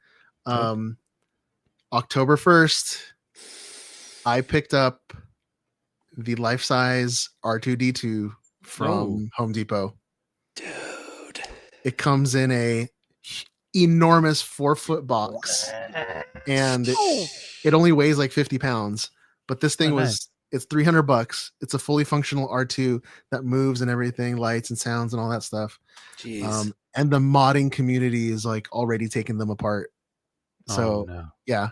October 1st, I picked up the life-size R2D2 from Home Depot. Dude. It comes in a enormous 4-foot box, and it only weighs like 50 pounds. But this thing it's $300. It's a fully functional R2 that moves and everything, lights and sounds and all that stuff. Jeez. And the modding community is like already taking them apart. So yeah,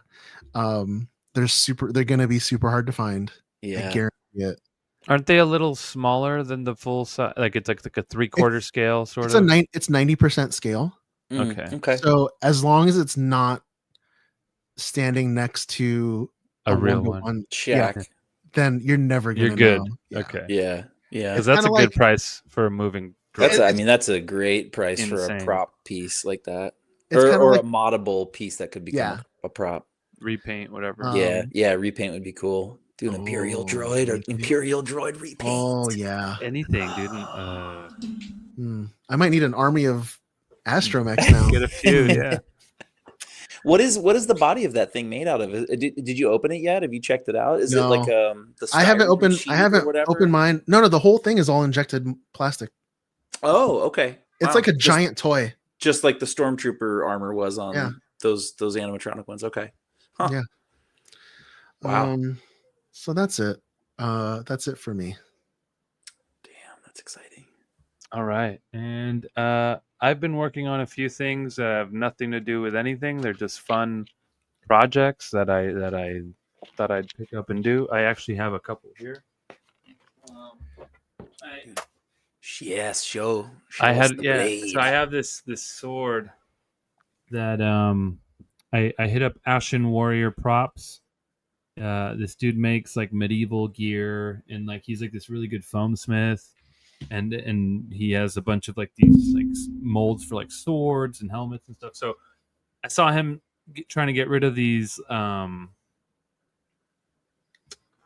they're gonna be super hard to find. Yeah, I guarantee it. Aren't they a little smaller than the full size? Like it's like a 3/4 scale sort of. It's 90% scale. Okay. So as long as it's not standing next to a real one, then you're never gonna. You're good. Know. Yeah. Okay. Yeah. Because that's a good price for a moving. That's a great price for a prop piece like that, or a moddable piece that could become a prop. Repaint, whatever. Repaint would be cool. Do an Imperial Droid or Imperial Droid repaint. Oh yeah, anything, dude. I might need an army of Astromechs now. Get a few, yeah. What is the body of that thing made out of? Did you open it yet? Have you checked it out? Is it like the I haven't opened mine. No, the whole thing is all injected plastic. Oh, okay. It's like a giant toy. Just like the Stormtrooper armor was on those animatronic ones. Okay. Huh. Yeah. Wow. So that's it. That's it for me. Damn, that's exciting. All right. And I've been working on a few things that have nothing to do with anything. They're just fun projects that I thought I'd pick up and do. I actually have a couple here. Show I had so I have this sword that I hit up Ashen Warrior Props. This dude makes like medieval gear, and like he's like this really good foam smith, and he has a bunch of like these like molds for like swords and helmets and stuff. So I saw him trying to get rid of these.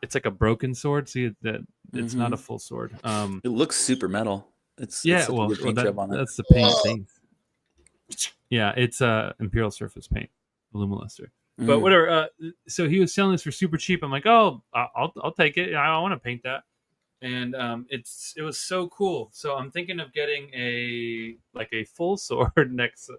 It's like a broken sword. See that it's not a full sword. It looks super metal. It's that's the paint thing. Yeah, it's Imperial Surface Paint, Alumiluster. But whatever. So he was selling this for super cheap. I'm like, oh, I'll take it. I want to paint that, and it was so cool. So I'm thinking of getting a full sword next,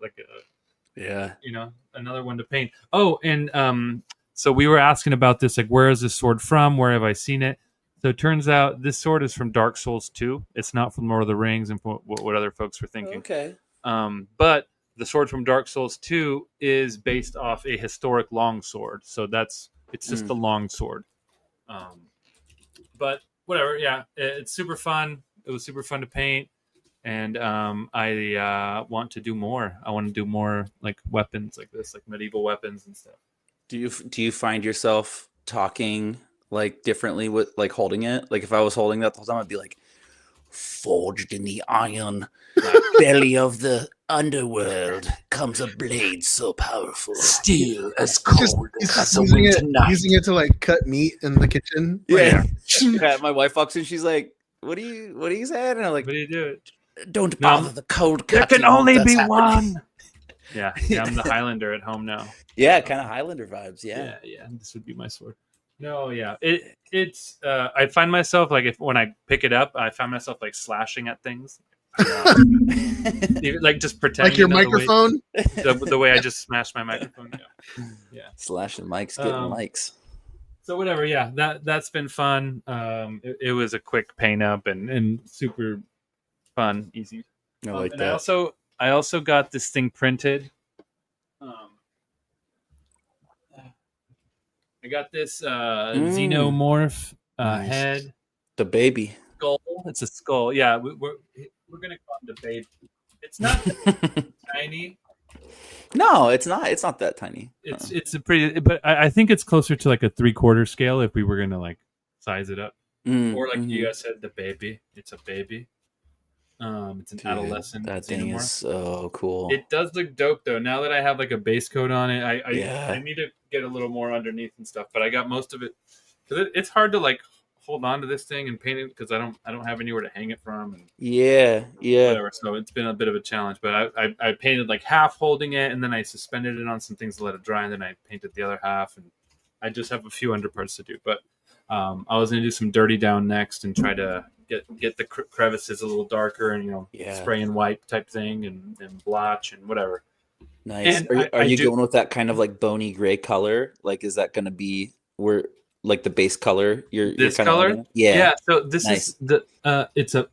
another one to paint. Oh, and so we were asking about this, like, where is this sword from? Where have I seen it? So it turns out this sword is from Dark Souls 2. It's not from Lord of the Rings and what other folks were thinking. Okay. But the sword from Dark Souls 2 is based off a historic longsword. So it's just the long sword. But whatever, yeah, it's super fun. It was super fun to paint, and I want to do more. I want to do more like weapons like this, like medieval weapons and stuff. Do you find yourself talking like differently with like holding it? Like if I was holding that the whole time, I'd be like, forged in the iron belly of the underworld comes a blade so powerful, Still as cold He's as a using winter night. using it to like cut meat in the kitchen. Yeah. Yeah, my wife walks in, she's like, what are you saying? And I'm like, What do you do? don't No, bother the cold There cutting. can only that's be happening." one. Yeah, I'm the Highlander at home now. Yeah, kind of Highlander vibes. Yeah. Yeah. This would be my sword. No, yeah. It's I find myself like when I pick it up, I find myself like slashing at things. Even, like just pretending Like your the way- microphone. the way I just smashed my microphone. Yeah. Slashing mics, getting likes. So whatever, yeah, that's been fun. It was a quick paint up and super fun, easy. I like and that. I also got this thing printed. I got this xenomorph Nice. head The baby. skull. It's a skull. Yeah, we're gonna call it the baby. It's not tiny. No, it's not. It's not that tiny. It's a pretty, but I think it's closer to like a 3/4 scale if we were gonna like size it up. Or like you guys said, the baby. It's a baby. It's an adolescent. That thing xenomorph. is so cool. It does look dope though. Now that I have like a base coat on it, I Yeah. need to get a little more underneath and stuff. But I got most of it because it's hard to like hold on to this thing and paint it because I don't have anywhere to hang it from and Yeah. whatever. So it's been a bit of a challenge. But I painted like half holding it and then I suspended it on some things to let it dry and then I painted the other half and I just have a few underparts to do. But I was gonna do some dirty down next and try to get the crevices a little darker and spray and wipe type thing and blotch and whatever. Nice. And Are you going with that kind of like bony gray color? Like, is that going to be where like the base color? This kinda color, on it? Yeah. So this Nice. is the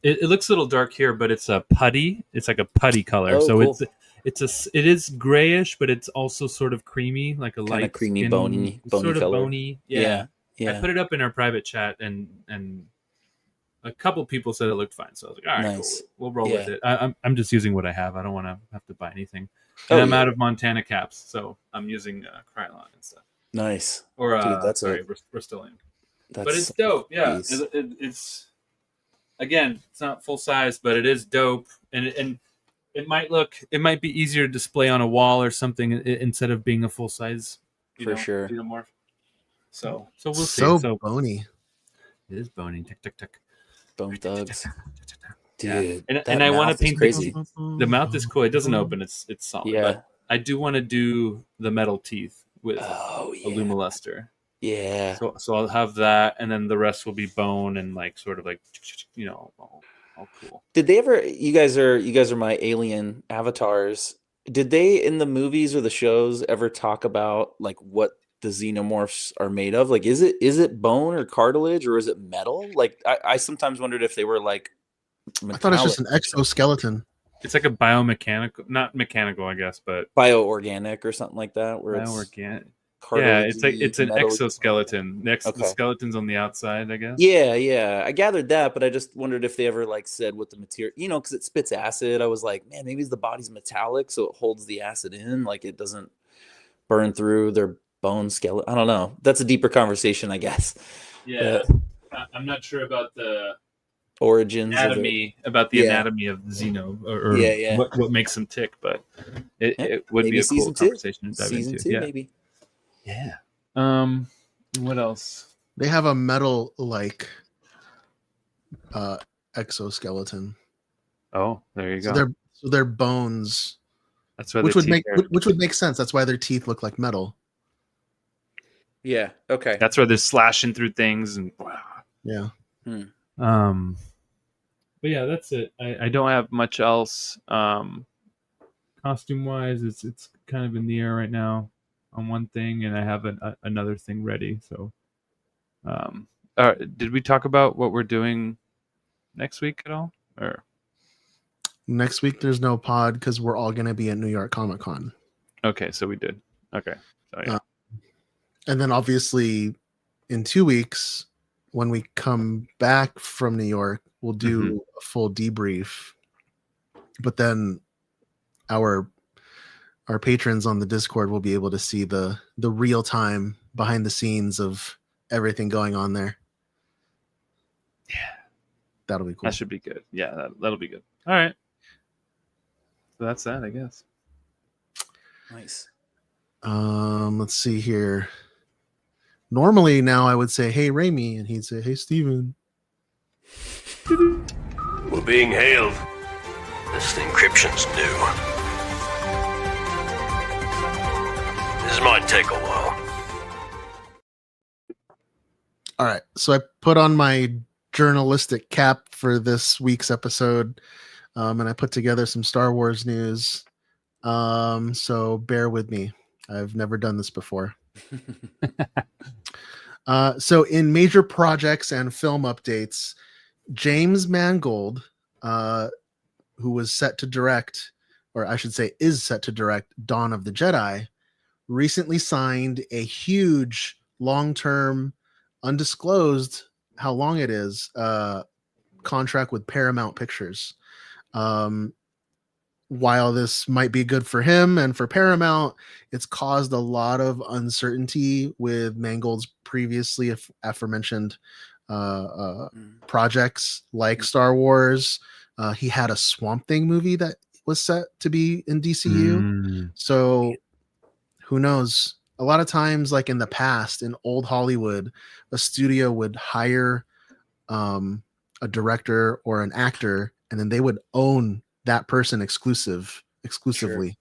it looks a little dark here, but it's a putty. It's like a putty color. Oh, So cool. it is grayish, but it's also sort of creamy, like a Kinda light creamy, skin, bony sort of color. bony. Yeah. I put it up in our private chat, and a couple people said it looked fine. So I was like, all right, Nice. cool. We'll roll with Yeah. it. I'm just using what I have. I don't want to have to buy anything. Oh, And I'm yeah. out of Montana caps, so I'm using Krylon and stuff. Nice. Or Dude, that's sorry, Rust-Oleum. That's But it's dope. Yeah, nice. it's again, it's not full size, but it is dope, and it might be easier to display on a wall or something instead of being a full size. For sure. Xenomorph. So we'll see. So bony. It is bony. Tick tick tick. Bone thugs. Yeah. Dude. And that I want to mouth is paint crazy. the mouth is cool. It doesn't open. It's solid. Yeah. But I do want to do the metal teeth with Oh a yeah. Lumiluster. Yeah. So I'll have that, and then the rest will be bone and like sort of like all cool. Did they ever? You guys are my alien avatars. Did they in the movies or the shows ever talk about like what the xenomorphs are made of? Like, is it bone or cartilage or is it metal? Like, I sometimes wondered if they were like. I thought it's just an exoskeleton. It's like a biomechanical, not mechanical, I guess, but bioorganic or something like that. Where it's bioorganic. Yeah, cartilagey, it's an metal-y. exoskeleton. The Okay. skeleton's on the outside, I guess. Yeah. I gathered that, but I just wondered if they ever like said what the material, because it spits acid. I was like, man, maybe the body's metallic, so it holds the acid in, like it doesn't burn through their bone skeleton. I don't know. That's a deeper conversation, I guess. Yeah, I'm not sure about the Origins anatomy of Xeno or what makes them tick, but it would maybe be a cool season two. conversation to dive Season into. 2, Yeah. maybe. Yeah. What else? They have a metal like exoskeleton. Oh, there you go. So their bones, That's why which the would make teeth are- which would make sense. That's why their teeth look like metal. Yeah. Okay. That's where they're slashing through things and Yeah. But yeah, that's it. I don't have much else. Costume wise, it's kind of in the air right now on one thing, and I have another thing ready. So, did we talk about what we're doing next week at all? Or Next week there's no pod because we're all going to be at New York Comic Con. Okay, so we did. Okay. So yeah. And then obviously in 2 weeks, when we come back from New York, we'll do a full debrief. But then our patrons on the Discord will be able to see the real time behind the scenes of everything going on there. Yeah. That'll be cool. That should be good. Yeah, that'll be good. All right. So that's that, I guess. Nice. Let's see here. Normally now I would say, "Hey, Raimi," and he'd say, "Hey, Steven." We're being hailed. This encryption's new. This might take a while. All right, so I put on my journalistic cap for this week's episode, and I put together some Star Wars news. So bear with me. I've never done this before. So in major projects and film updates, James Mangold, who was set to direct, or I should say is set to direct Dawn of the Jedi, recently signed a huge long-term, undisclosed how long it is, contract with Paramount Pictures. While this might be good for him and for Paramount, it's caused a lot of uncertainty with Mangold's previously aforementioned projects like Star Wars. He had a Swamp Thing movie that was set to be in DCU. So who knows? A lot of times, like in the past, in old Hollywood, a studio would hire a director or an actor, and then they would own that person exclusively.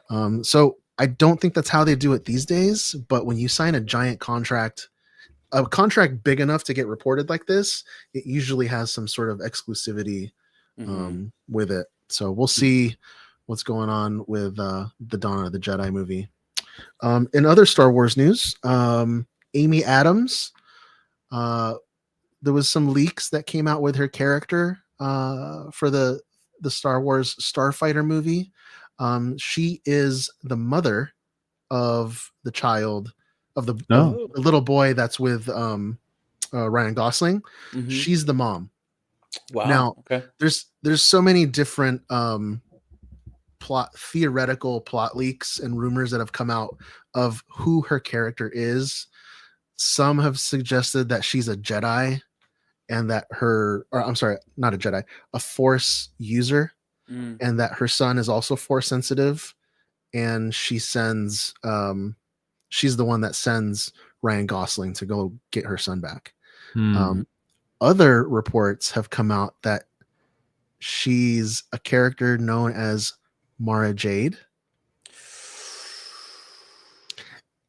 Sure. So I don't think that's how they do it these days. But when you sign a giant contract, a contract big enough to get reported like this, it usually has some sort of exclusivity with it. So we'll see what's going on with the Dawn of the Jedi movie. In other Star Wars news, Amy Adams, there was some leaks that came out with her character for the Star Wars Starfighter movie. She is the mother of the child of the little boy that's with Ryan Gosling. She's the mom. Wow. Now, okay. There's so many different theoretical plot leaks and rumors that have come out of who her character is. Some have suggested that she's a Jedi, and that not a Jedi, a Force user, and that her son is also Force sensitive, and she sends she's the one that sends Ryan Gosling to go get her son back. Other reports have come out that she's a character known as Mara Jade,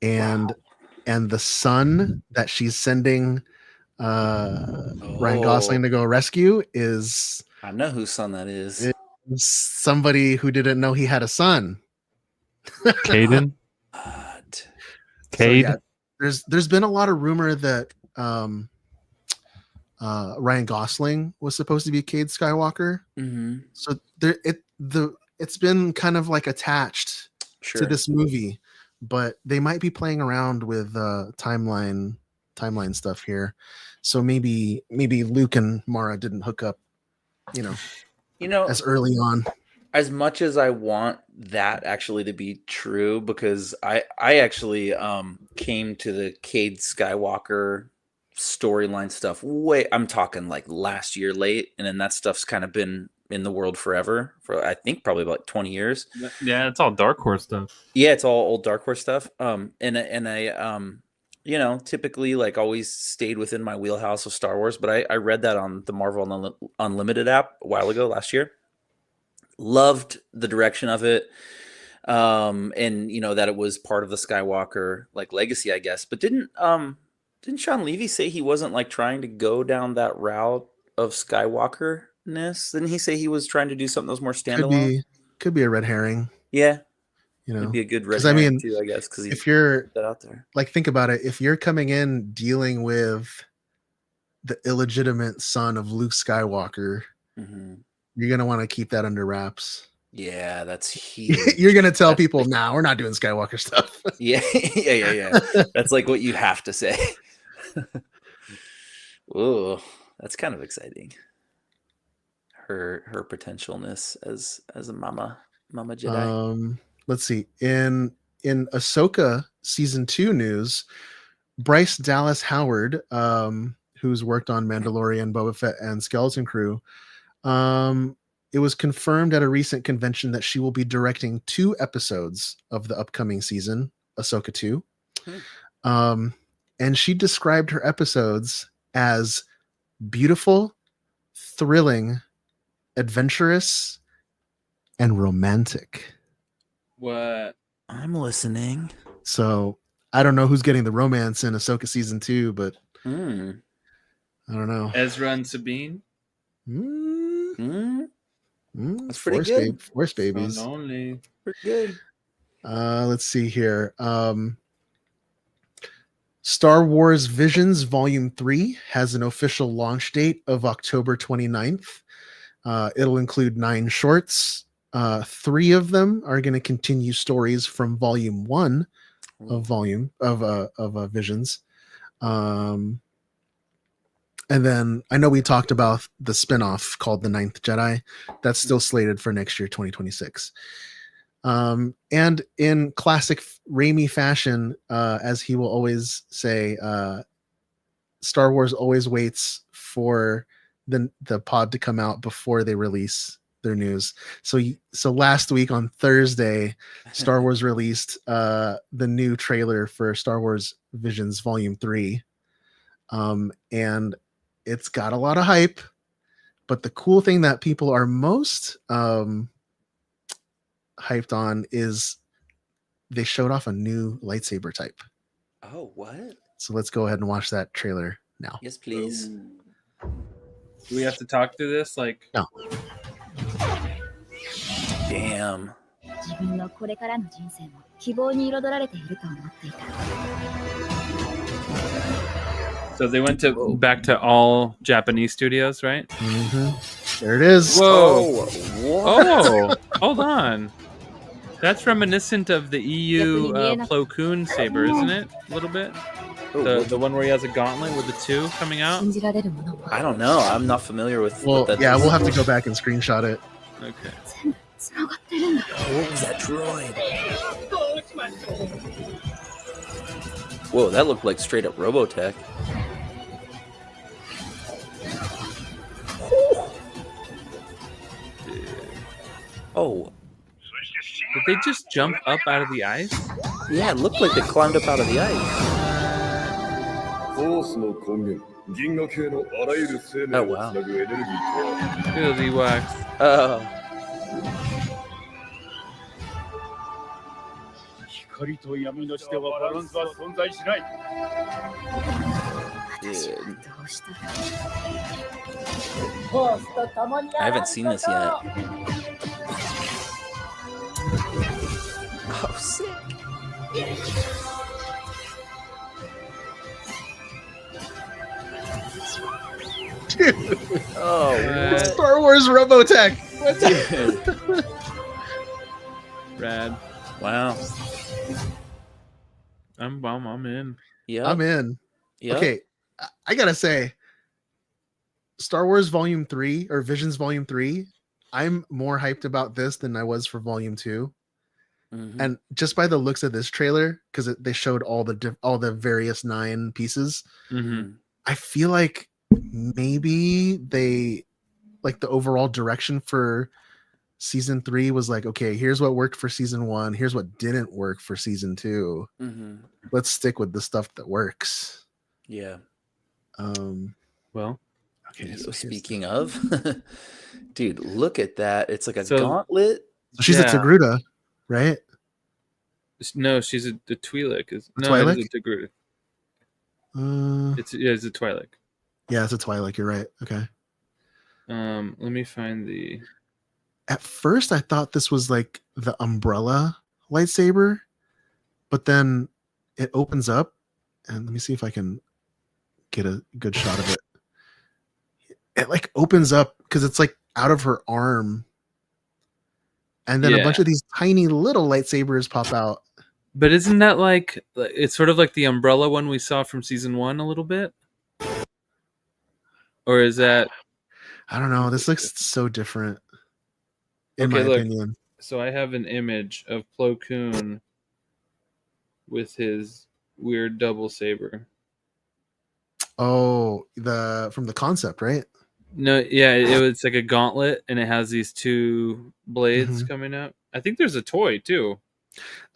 and the son that she's sending Ryan Gosling to go rescue is, I know whose son that is. Somebody who didn't know he had a son. Caden. Cade. So, yeah, there's been a lot of rumor that Ryan Gosling was supposed to be Cade Skywalker. So it's been kind of like attached to this movie, but they might be playing around with timeline stuff here. So maybe Luke and Mara didn't hook up, as early on. As much as I want that actually to be true, because I actually came to the Cade Skywalker storyline stuff I'm talking like last year late, and then that stuff's kind of been in the world forever, for I think probably about 20 years. Yeah, it's all Dark Horse stuff. Yeah, it's all old Dark Horse stuff. And I typically like always stayed within my wheelhouse of Star Wars, but I read that on the Marvel Unlimited app a while ago, last year. Loved the direction of it. And that it was part of the Skywalker like legacy, I guess. But didn't Sean Levy say he wasn't like trying to go down that route of Skywalker-ness? Didn't he say he was trying to do something that was more standalone? Could be a red herring. Yeah. It'd be a good red herring too, I guess, because if you're that out there. Like, think about it. If you're coming in dealing with the illegitimate son of Luke Skywalker, You're gonna want to keep that under wraps. Yeah, that's huge. You're gonna tell That's people, like- "Nah, we're not doing Skywalker stuff." Yeah, yeah. That's like what you have to say. Ooh, that's kind of exciting. Her potentialness as a mama Jedi. Let's see. In Ahsoka season 2 news, Bryce Dallas Howard, who's worked on Mandalorian, Boba Fett, and Skeleton Crew, it was confirmed at a recent convention that she will be directing 2 episodes of the upcoming season, Ahsoka 2. And she described her episodes as beautiful, thrilling, adventurous, and romantic. What? I'm listening. So I don't know who's getting the romance in Ahsoka season 2, but I don't know. Ezra and Sabine? That's pretty good. Force babies. Not only. Pretty good. Let's see here. Star Wars Visions Volume 3 has an official launch date of October 29th. It'll include 9 shorts. 3 of them are going to continue stories from Volume 1 of Visions. And then I know we talked about the spinoff called The Ninth Jedi. That's still slated for next year, 2026. And in classic Raimi fashion, as he will always say, Star Wars always waits for the pod to come out before they release their news. So last week on Thursday, Star Wars released the new trailer for Star Wars Visions Volume 3. And it's got a lot of hype, but the cool thing that people are most hyped on is they showed off a new lightsaber type. Oh, what? So let's go ahead and watch that trailer now. Yes, please. Do we have to talk through this? Like, no. Damn. 自分のこれからの人生も希望に彩られていると思っていた。 So they went back to all Japanese studios, right? Mm-hmm. There it is. Whoa! Oh, hold on. That's reminiscent of the EU Plo Koon saber, isn't it? A little bit. The one where he has a gauntlet with the 2 coming out. I don't know. I'm not familiar with. Well, what that yeah, is. we'll have to go back and screenshot it. Okay. What was that droid? Whoa, that looked like straight up Robotech. Oh. Did they just jump up out of the ice? Yeah, it looked like they climbed up out of the ice. Oh, wow. Filthy wax. Oh. Dude. I haven't seen this yet. Oh, sick. Dude. Oh, Star Wars Robotech. dude. Rad. Wow. I'm in. Yeah. I'm in. Yep. Okay, I gotta say, Star Wars Volume 3 or Visions Volume 3, I'm more hyped about this than I was for Volume 2. Mhm. And just by the looks of this trailer, because they showed all the various 9 pieces, Mm-hmm. I feel like maybe they like the overall direction for season 3 was like, okay, here's what worked for season 1, here's what didn't work for season 2. Mhm. Let's stick with the stuff that works. Yeah. Well, okay. So speaking of, dude, look at that. It's like a So- gauntlet. So she's Yeah. a Togruta, right? No, she's a Twi'lek. No, Twi'lek? it's a Togruta. It's a Twi'lek. Yeah, it's a Twi'lek. You're right. Okay. Let me find the. At first, I thought this was like the Umbrella lightsaber, but then it opens up, and let me see if I can get a good shot of it. It like opens up because it's like out of her arm, and then a Yeah. bunch of these tiny little lightsabers pop out. But isn't that like it's sort of like the umbrella one we saw from season 1 a little bit? Or is that I don't know. This looks so different, in Okay, my look. opinion. So I have an image of Plo Koon with his weird double saber. Oh, from the concept, right? No, yeah, it was like a gauntlet, and it has these two blades Mhm. coming out. I think there's a toy too.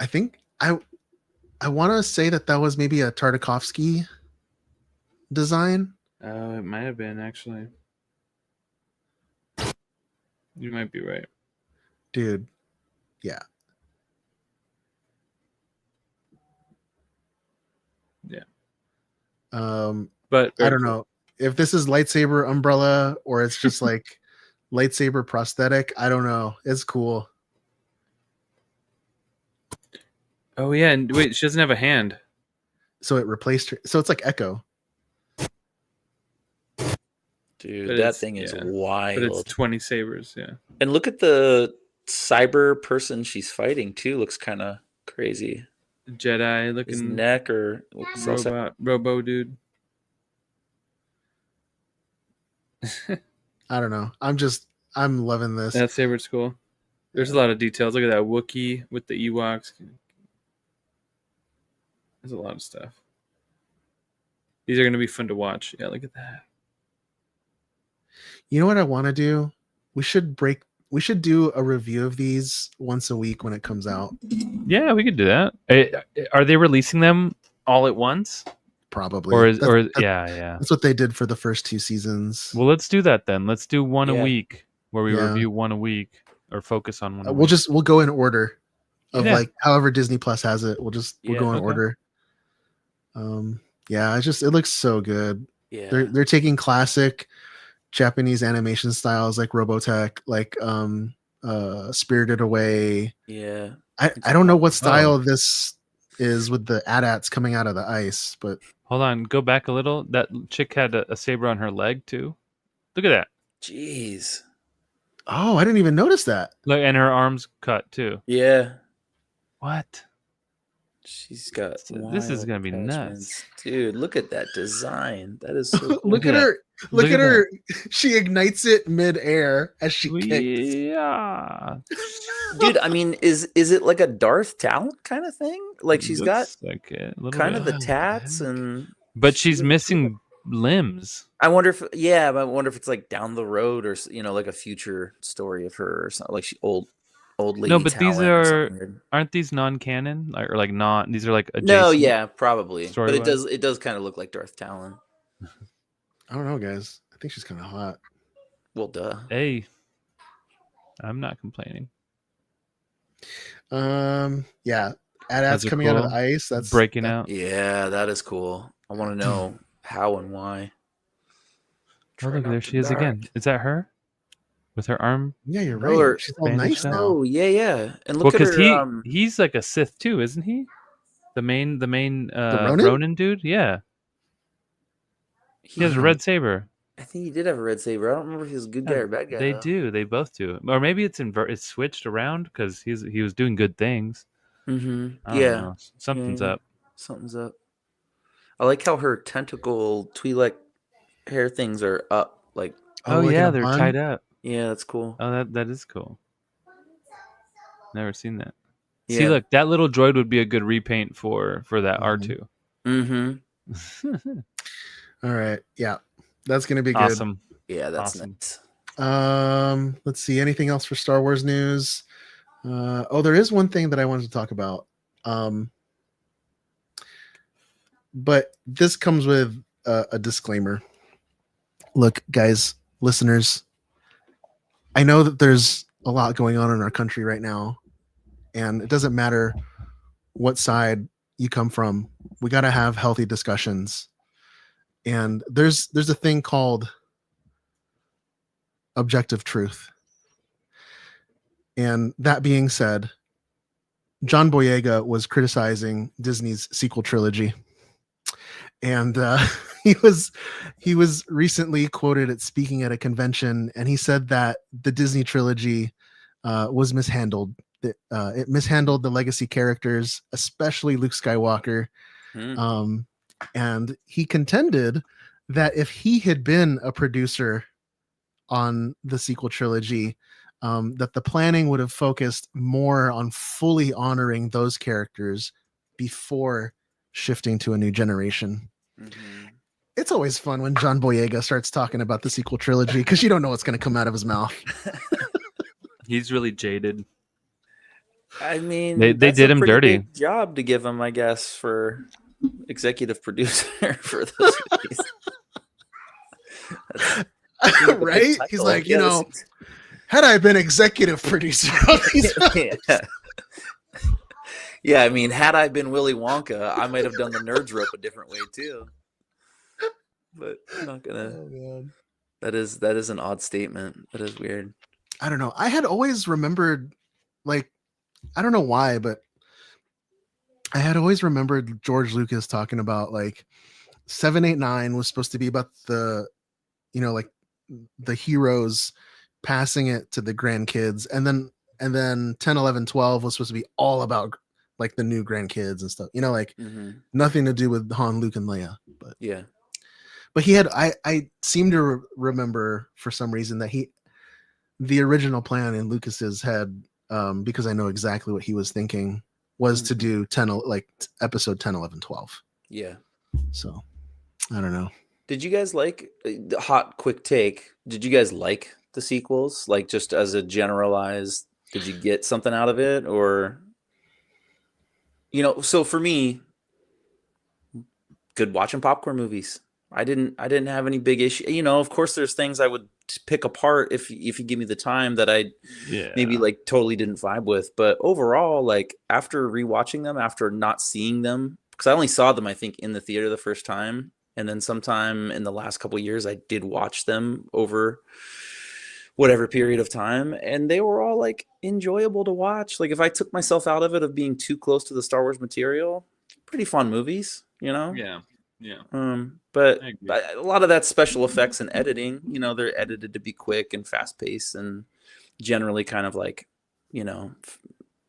I think I want to say that was maybe a Tartakovsky design. Oh, it might have been actually. You might be right. Dude. Yeah. Yeah. I But very don't cool. know if this is lightsaber umbrella or it's just like lightsaber prosthetic. I don't know. It's cool. Oh yeah, and wait, she doesn't have a hand. So it replaced her. So it's like Echo. Dude, But that it's- thing is yeah. wild. But it's 20 sabers, yeah. And look at the cyber person she's fighting too. Looks kind of crazy. Jedi His looking neck or robo dude. I don't know. I'm loving this. That saber's cool. There's a lot of details. Look at that Wookiee with the Ewoks. There's a lot of stuff. These are going to be fun to watch. Yeah, look at that. You know what I want to do? We should do a review of these once a week when it comes out. Yeah, we could do that. Are they releasing them all at once? Probably. Or That's yeah. That's what they did for the first 2 seasons. Well, let's do that then. Let's do one a Yeah. week where we Yeah. review one a week or focus on one. A We'll week. we'll go in order of Yeah. like however Disney Plus has it. We'll Yeah, go in okay. order. Yeah, it looks so good. Yeah. They're taking classic Japanese animation styles like Robotech, like Spirited Away. Yeah. I don't know what style this is with the AT-ATs coming out of the ice, but Hold on, go back a little. That chick had a saber on her leg too. Look at that. Jeez. oh, I didn't even notice that. Look, and her arms cut too. Yeah. What? She's got. This is wild gonna be nuts. attachments. Dude. Look at that design. That is so cool. Look at at her. Look Look at at her. She ignites it mid-air as she kicks. Yeah. Dude. I mean, is it like a Darth Talon kind of thing? Like she's got Looks like it, a little kind bit. of the What the tats, heck? and But she's looks missing limbs. I wonder if but I wonder if it's like down the road or like a future story of her or something, like she old lady. No, but these Talon or are something weird. aren't these non-canon or like not? These are like adjacent. No, yeah, probably, but story-wise? it does kind of look like Darth Talon. I don't know, guys. I think she's kind of hot. Well, duh. Hey, I'm not complaining. Yeah. That's AT-ATs coming out of cool. the ice. That's Breaking out. Yeah, that is cool. I want to know how and why. Oh, Try look, not there to she is die. again. Is that her? With her arm? Yeah, you're No, right. or- She's all bandaged nice up. now. Oh yeah, and Well, look at because her. he's like a Sith too, isn't he? The main Ronin? Ronin dude. Yeah, he has a red saber. I think he did have a red saber. I don't remember if he was a good guy or bad guy. They though. do. They both do. Or maybe it's it's switched around because he was doing good things. Mm-hmm. I don't Yeah, know. Something's Yeah. up. something's up. I like how her tentacle Twi'lek hair things are up. Like, Oh, like in yeah, a they're bun? tied up. yeah, that's cool. Oh, that is cool. Never seen that. See, Yeah. look, that little droid would be a good repaint for that R2. Mm-hmm. All right. Yeah. That's going to be good. Awesome. Yeah, that's Awesome. nice. Let's see. Anything else for Star Wars news? There is one thing that I wanted to talk about. But this comes with a disclaimer. Look, guys, listeners, I know that there's a lot going on in our country right now, and it doesn't matter what side you come from. We got to have healthy discussions. And there's a thing called objective truth. And that being said, John Boyega was criticizing Disney's sequel trilogy. And he was recently quoted at speaking at a convention, and he said that the Disney trilogy was mishandled. It mishandled the legacy characters, especially Luke Skywalker. And he contended that if he had been a producer on the sequel trilogy, that the planning would have focused more on fully honoring those characters before shifting to a new generation. It's always fun when John Boyega starts talking about the sequel trilogy because you don't know what's going to come out of his mouth. He's really jaded. I mean, They that's did a him pretty dirty. big job to give him, I guess, for executive producer for those movies. Right? He's like, you know, had I been executive producer of these yeah, I mean, had I been Willy Wonka, I might have done the Nerds Rope a different way too. But I'm not gonna. Oh, that is an odd statement. That is weird. I don't know. I had always remembered, like, I don't know why, but I had always remembered George Lucas talking about like 7, 8, 9 was supposed to be about the, you know, like the heroes passing it to the grandkids, and then 10, 11, 12 was supposed to be all about like the new grandkids and stuff, you know, like nothing to do with Han, Luke, and Leia. But yeah, but he had, I seem to remember for some reason that the original plan in Lucas's head, because I know exactly what he was thinking, was to do 10, like episode 10, 11, 12. Yeah. So I don't know. Did you guys like the hot quick take? Did you guys like the sequels? Like, just as a generalized, did you get something out of it? Or, you know, so for me, good watching popcorn movies. I didn't have any big issue. You know, of course there's things I would pick apart if you give me the time that I maybe like totally didn't vibe with. But overall, like after rewatching them, after not seeing them, because I only saw them, I think, in the theater the first time. And then sometime in the last couple of years, I did watch them over whatever period of time. And they were all like enjoyable to watch. Like if I took myself out of it, of being too close to the Star Wars material, pretty fun movies, you know? Yeah. But a lot of that special effects and editing, you know, they're edited to be quick and fast paced and generally kind of like, you know,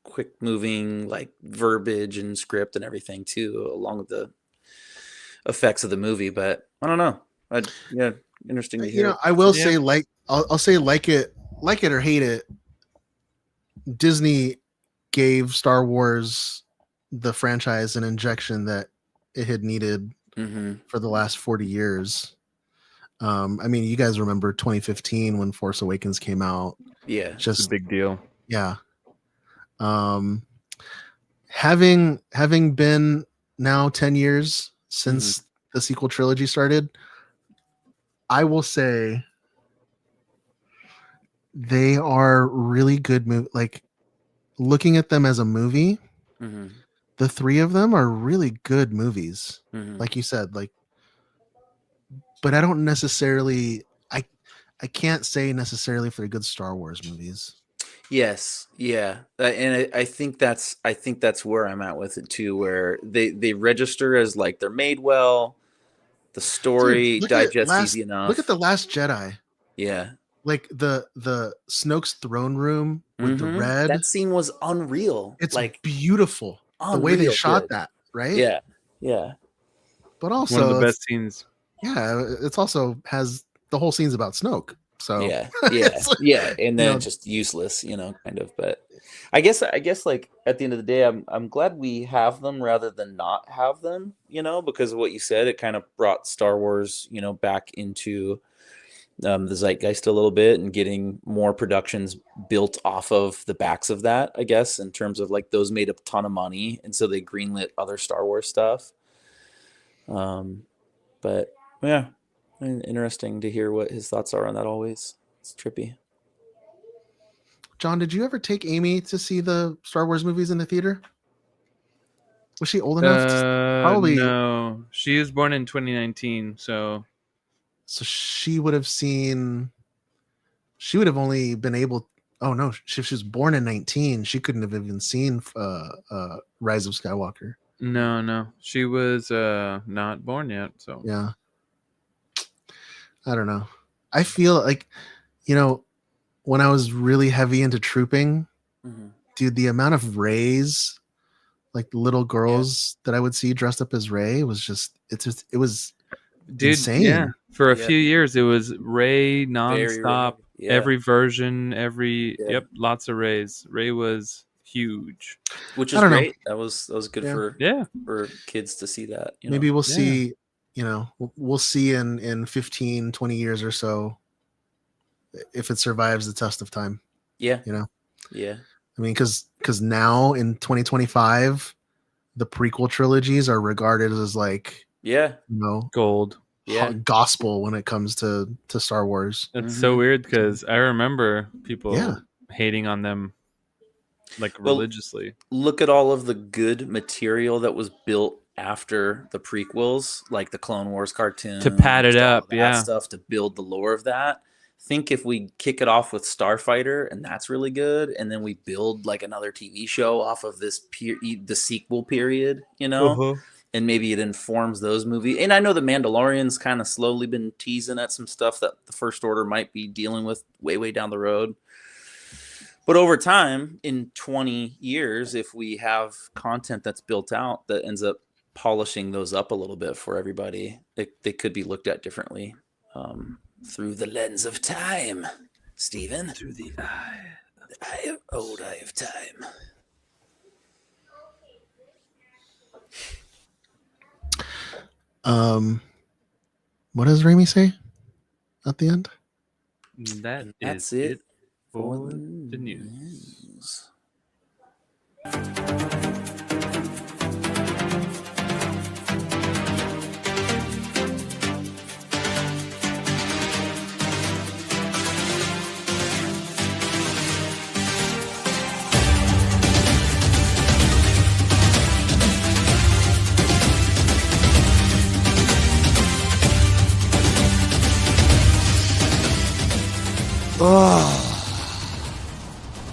quick moving, like verbiage and script and everything too, along with the effects of the movie. But I don't know. Yeah, interesting to hear. You know, I will say, like, I'll say, like it or hate it, Disney gave Star Wars, the franchise, an injection that it had needed for the last 40 years. I mean, you guys remember 2015 when Force Awakens came out. Yeah, just a big deal. Yeah. Having been now 10 years since the sequel trilogy started, I will say they are really good like looking at them as a movie, the three of them are really good movies. Like you said, like, but I don't necessarily, I can't say necessarily if they're good Star Wars movies. Yes, yeah, and I think that's where I'm at with it too, where they register as like they're made well, the story digests easy enough. Look at The Last Jedi. Yeah, like the Snoke's throne room with the red. That scene was unreal. It's like beautiful. The way they shot that, right? Yeah, yeah. But also one of the best scenes. Yeah, it's also has the whole scene's about Snoke. So yeah, like, yeah, and then just useless, you know, kind of. But I guess like at the end of the day, I'm glad we have them rather than not have them, you know, because of what you said, it kind of brought Star Wars, you know, back into the zeitgeist a little bit and getting more productions built off of the backs of that, I guess, in terms of like those made a ton of money, and so they greenlit other Star Wars stuff. But yeah. Interesting to hear what his thoughts are on that. Always, it's trippy. John, did you ever take Amy to see the Star Wars movies in the theater? Was she old enough? Probably no. She was born in 2019, so she would have seen. She would have only been able. Oh no! If she was born in 19, she couldn't have even seen Rise of Skywalker. No, she was not born yet. So yeah. I don't know. I feel like, when I was really heavy into trooping, dude, the amount of Rays, like little girls that I would see dressed up as Ray was it was insane. Yeah. For a few years, it was Ray nonstop. Ray, every version, lots of Rays. Ray was huge, which is great. That was good for kids to see that. Maybe we'll see. We'll see in 15, 20 years or so if it survives the test of time. Yeah. Yeah. I mean, because now in 2025, the prequel trilogies are regarded as like gold. Gospel when it comes to Star Wars. It's so weird because I remember people hating on them like religiously. Look at all of the good material that was built after the prequels, like the Clone Wars cartoon, to pad it up, stuff to build the lore of that. Think if we kick it off with Starfighter and that's really good, and then we build like another TV show off of this the sequel period, and maybe it informs those movies. And I know the Mandalorian's kind of slowly been teasing at some stuff that the First Order might be dealing with way down the road. But over time, in 20 years, if we have content that's built out that ends up polishing those up a little bit for everybody, they could be looked at differently through the lens of time, Stephen. Through the eye of time. What does Raimi say at the end? That's it for the news.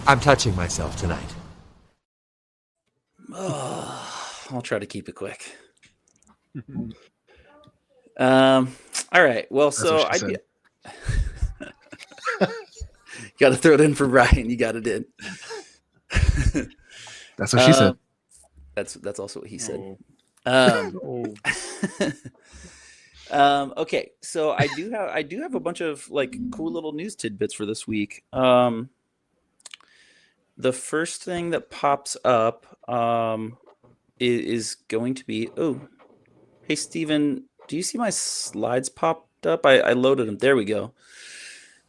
I'm touching myself tonight. I'll try to keep it quick. All right. Well, so I got to throw it in for Brian. You got it in. That's what she said. That's also what he said. Okay, so I do have a bunch of like cool little news tidbits for this week. The first thing that pops up is going to be, hey Steven, do you see my slides popped up? I loaded them. There we go.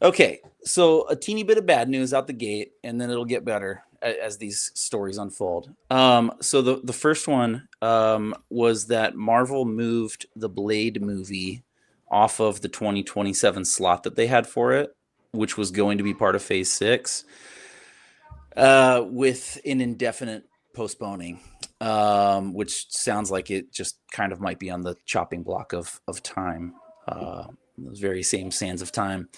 Okay, so a teeny bit of bad news out the gate, and then it'll get better as these stories unfold. So the first one was that Marvel moved the Blade movie off of the 2027 slot that they had for it, which was going to be part of Phase 6, with an indefinite postponing, which sounds like it just kind of might be on the chopping block of time, those very same sands of time.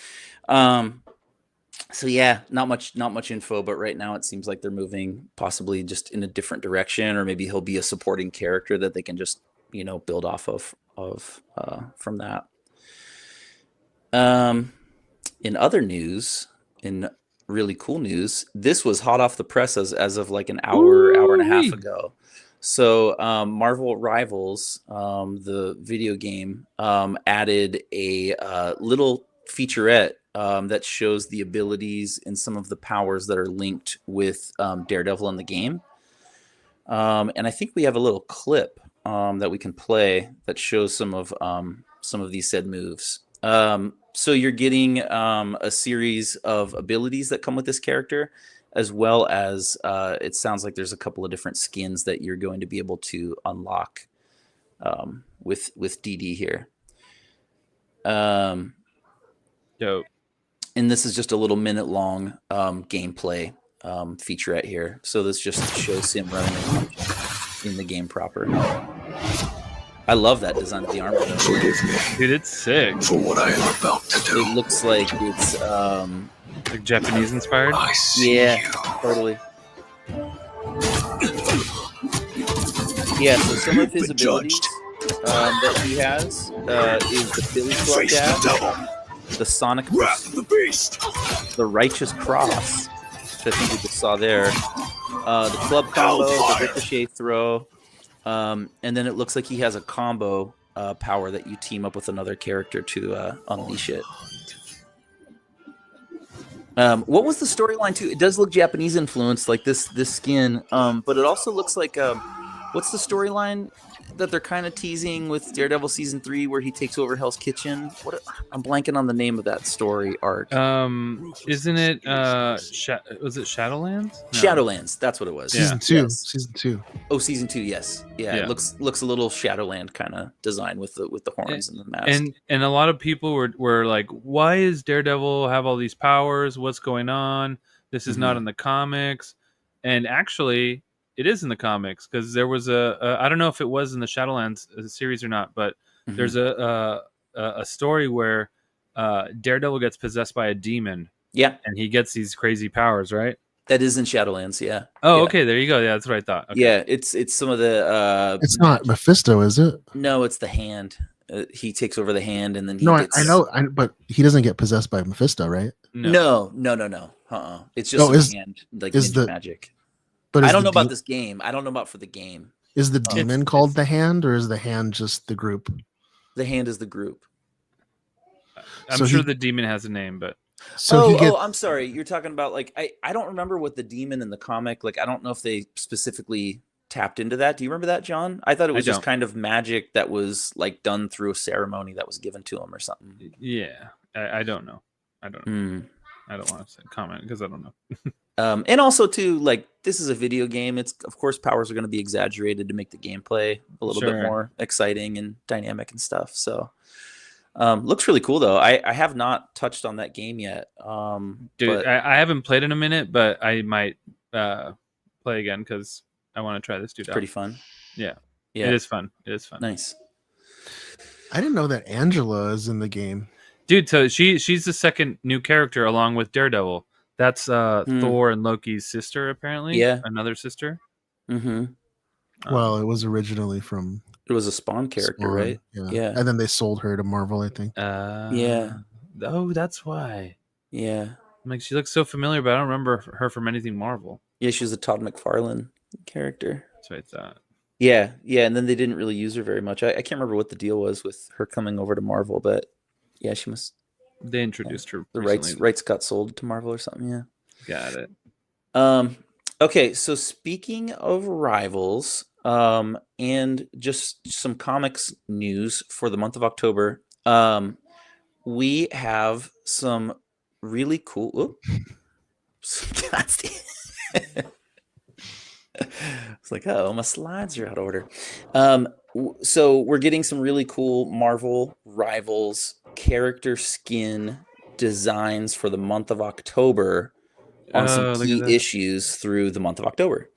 So yeah, not much info, but right now it seems like they're moving possibly just in a different direction, or maybe he'll be a supporting character that they can just, build off of from that. In other news, in really cool news, this was hot off the press as of like an hour and a half ago. So Marvel Rivals, the video game, added a little featurette that shows the abilities and some of the powers that are linked with Daredevil in the game. And I think we have a little clip that we can play that shows some of these said moves. So you're getting a series of abilities that come with this character, as well as it sounds like there's a couple of different skins that you're going to be able to unlock with DD here. Dope. And this is just a little minute-long gameplay featurette here. So this just shows him running around in the game proper. I love that design of the armor. Forgive me. Dude, it's sick. For what I am about to do. It looks like it's like Japanese inspired. I see yeah, you. totally. Yeah, so some of his abilities that he has is the Billy Club Face the dash. devil. the Sonic the Beast, the Righteous Cross, which I think we just saw there. The club combo, the ricochet throw, and then it looks like he has a combo power that you team up with another character to unleash it. What was the storyline too? It does look Japanese influenced, like this skin, but it also looks like what's the storyline that they're kind of teasing with Daredevil season 3, where he takes over Hell's Kitchen? I'm blanking on the name of that story arc. Isn't it was it Shadowlands? No. Shadowlands, that's what it was. Season 2. Yes. Season 2. Oh, season 2, yes. Yeah. It looks a little Shadowland kind of design with the horns and the mask. And a lot of people were like, why is Daredevil have all these powers? What's going on? This is not in the comics. And actually, it is in the comics, because there was I don't know if it was in the Shadowlands series or not, but there's a story where Daredevil gets possessed by a demon. Yeah. And he gets these crazy powers, right? That is in Shadowlands, yeah. Oh, yeah. Okay, there you go. Yeah, that's what I thought. Okay. Yeah, it's some of the... it's not Mephisto, is it? No, it's the hand. He takes over the hand, and then he I know, but he doesn't get possessed by Mephisto, right? No. It's just hand, like ninja magic. But I don't know about this game. I don't know about for the game. Is the demon called the Hand, or is the Hand just the group? The Hand is the group. I'm sure the demon has a name, but... I'm sorry. You're talking about, like, I don't remember what the demon in the comic, like, I don't know if they specifically tapped into that. Do you remember that, John? I thought it was just kind of magic that was, like, done through a ceremony that was given to him or something. Yeah. I don't know. I don't know. I don't want to comment because I don't know. And also, too, like, this is a video game. It's, of course, powers are going to be exaggerated to make the gameplay a little bit more exciting and dynamic and stuff. So, looks really cool, though. I have not touched on that game yet. Dude, I haven't played in a minute, but I might play again because I want to try this dude out. Pretty fun. Yeah. It is fun. Nice. I didn't know that Angela is in the game. Dude, so she's the second new character along with Daredevil. That's Thor and Loki's sister, apparently. Yeah. Another sister. Mm-hmm. Well, it was originally from... It was a Spawn character, right? Yeah. And then they sold her to Marvel, I think. Yeah. Oh, that's why. Yeah. I'm like, she looks so familiar, but I don't remember her from anything Marvel. Yeah, she was a Todd McFarlane character. That's what I thought. Yeah. And then they didn't really use her very much. I can't remember what the deal was with her coming over to Marvel, but yeah, she must... They introduced her. The rights got sold to Marvel or something. Yeah. Got it. Okay, so speaking of rivals, and just some comics news for the month of October, we have some really cool. It's like, oh, my slides are out of order. So we're getting some really cool Marvel Rivals character skin designs for the month of October on some key issues through the month of October.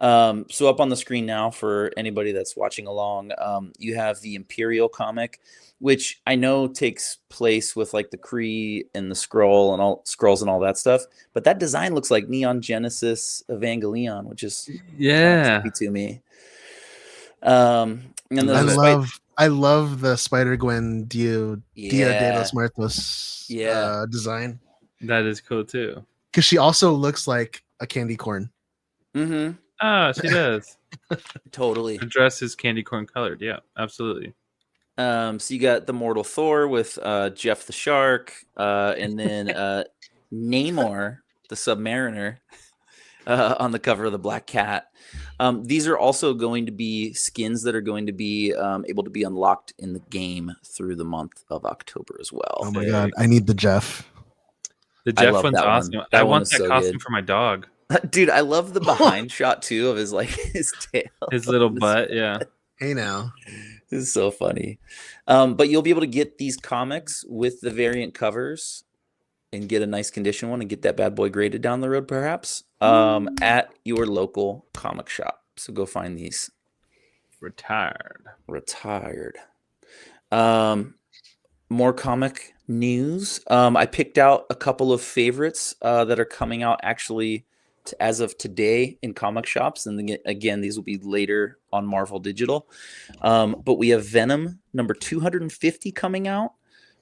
So up on the screen now for anybody that's watching along, you have the Imperial comic, which I know takes place with like the Kree and the Skrulls and all that stuff. But that design looks like Neon Genesis Evangelion, which is creepy to me. And I love the Spider-Gwen Dia de los Muertos design. That is cool too. Because she also looks like a candy corn. Mm-hmm. Oh, she does. Totally. Her dress is candy corn colored. Yeah, absolutely. So you got the Mortal Thor with Jeff the Shark, and then Namor the Submariner on the cover of the Black Cat. These are also going to be skins that are going to be able to be unlocked in the game through the month of October as well. Oh my god, I need the Jeff. The Jeff one's awesome. I want that costume for my dog. Dude, I love the behind shot too of his his tail. His little butt, yeah. Hey now. This is so funny. But you'll be able to get these comics with the variant covers and get a nice condition one and get that bad boy graded down the road, perhaps, at your local comic shop. So go find these. Retired. More comic news. I picked out a couple of favorites that are coming out actually as of today in comic shops, and then, again, these will be later on Marvel Digital. But we have Venom number 250 coming out.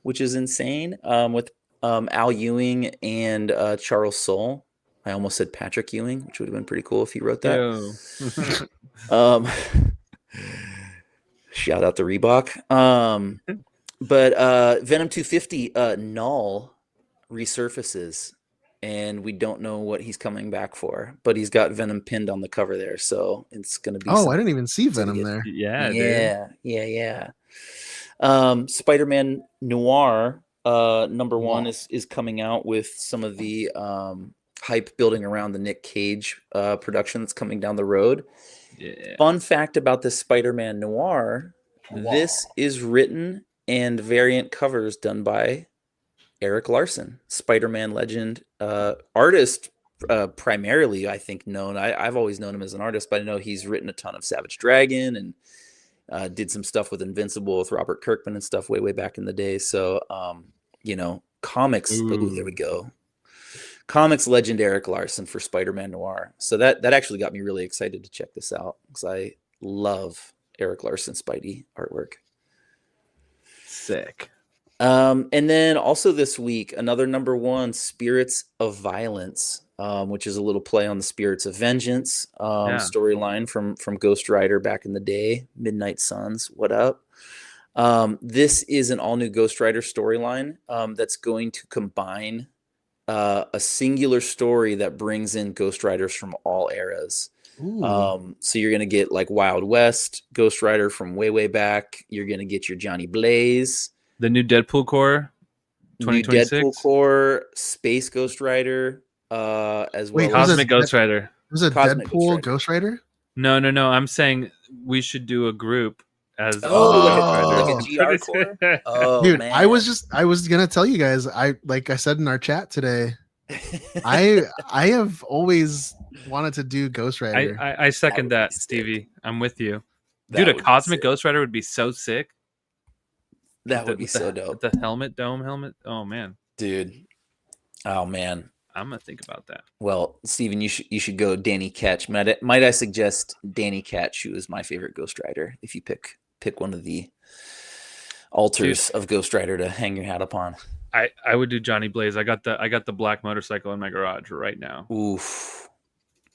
which is insane. With Al Ewing and Charles Soule. I almost said Patrick Ewing, which would have been pretty cool if he wrote that. Shout out to Reebok. But Venom 250 Null resurfaces, and we don't know what he's coming back for, but he's got Venom pinned on the cover there, so it's going to be. Oh, I didn't even see Venom there. Yeah. Spider-Man Noir number 1 is coming out with some of the hype building around the Nick Cage production that's coming down the road. Yeah. Fun fact about this Spider-Man Noir: this is written and variant covers done by Eric Larson, Spider-Man legend, artist, primarily, I think, known. I've always known him as an artist, but I know he's written a ton of Savage Dragon and did some stuff with Invincible with Robert Kirkman and stuff way back in the day. So, comics. Ooh, there we go. Comics legend Eric Larson for Spider-Man Noir. So that actually got me really excited to check this out because I love Eric Larson Spidey artwork. Sick. And then also this week, another number 1, Spirits of Violence, which is a little play on the Spirits of Vengeance storyline from Ghost Rider back in the day. Midnight Suns, what up? This is an all-new Ghost Rider storyline that's going to combine a singular story that brings in Ghost Riders from all eras. So you're going to get like Wild West Ghost Rider from way back. You're going to get your Johnny Blaze. The new Deadpool Corps, 2026. New Deadpool Corps, Space Ghost Rider, as well. Cosmic Ghost Rider. Was it Deadpool Ghost Rider? No. I'm saying we should do a group as like a GR Corps. Oh, dude, man. I was gonna tell you guys. Like I said in our chat today, I have always wanted to do Ghost Rider. I second that, Stevie. I'm with you, dude. A Cosmic Ghost Rider would be so sick. That would be so dope. The dome helmet. Oh man, dude. Oh man, I'm gonna think about that. Well, Steven, you should go Danny Ketch. Might I suggest Danny Ketch, who is my favorite Ghost Rider? If you pick one of the alters of Ghost Rider to hang your hat upon. I would do Johnny Blaze. I got the black motorcycle in my garage right now. Oof,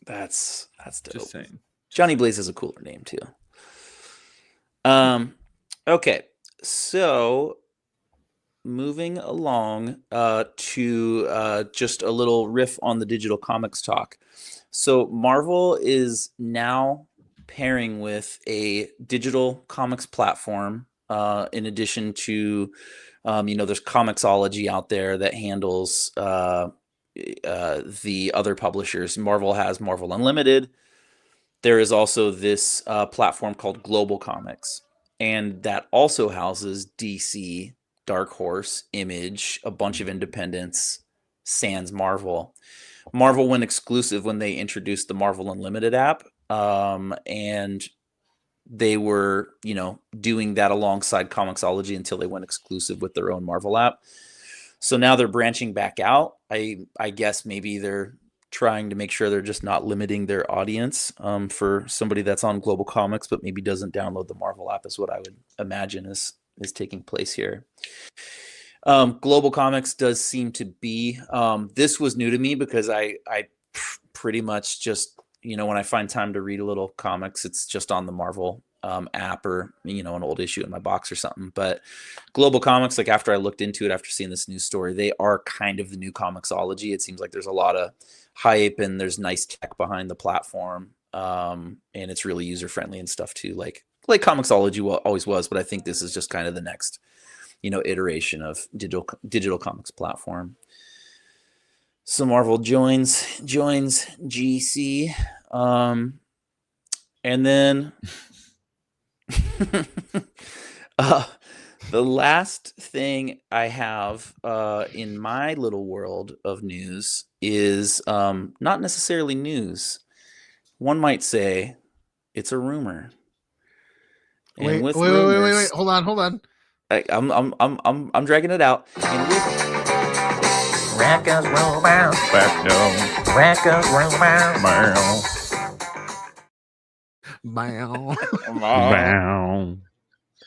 that's dope. Just saying. Johnny Blaze is a cooler name too. Okay. So, moving along to just a little riff on the digital comics talk. So, Marvel is now pairing with a digital comics platform. In addition to, there's Comixology out there that handles the other publishers. Marvel has Marvel Unlimited. There is also this platform called Global Comics. And that also houses DC, Dark Horse, Image, a bunch of independents, sans Marvel. Marvel went exclusive when they introduced the Marvel Unlimited app. And they were, doing that alongside Comixology until they went exclusive with their own Marvel app. So now they're branching back out. I guess maybe they're trying to make sure they're just not limiting their audience for somebody that's on Global Comics, but maybe doesn't download the Marvel app is what I would imagine is taking place here. Global Comics does seem to be, this was new to me because I pretty much just, when I find time to read a little comics, it's just on the Marvel app or, an old issue in my box or something. But Global Comics, like after I looked into it, after seeing this news story, they are kind of the new Comixology. It seems like there's a lot of hype and there's nice tech behind the platform. And it's really user-friendly and stuff too, like Comixology always was. But I think this is just kind of the next, iteration of digital comics platform. So Marvel joins GC. And then the last thing I have in my little world of news is not necessarily news. One might say it's a rumor. Wait, hold on. I'm dragging it out. And with Racco's rumors. Racco's rumors.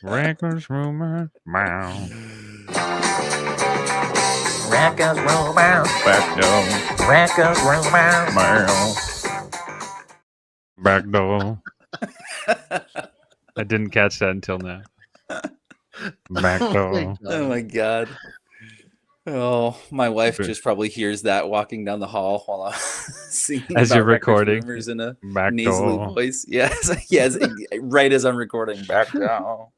Records rumor. Records roll bound. Back door. Records roll bound. Back door. I didn't catch that until now. Back door. Oh my god. Oh, my wife just probably hears that walking down the hall while I'm singing As about you're Records recording. Rumors in a Back nasally door. voice. Yes, right as I'm recording. Back down.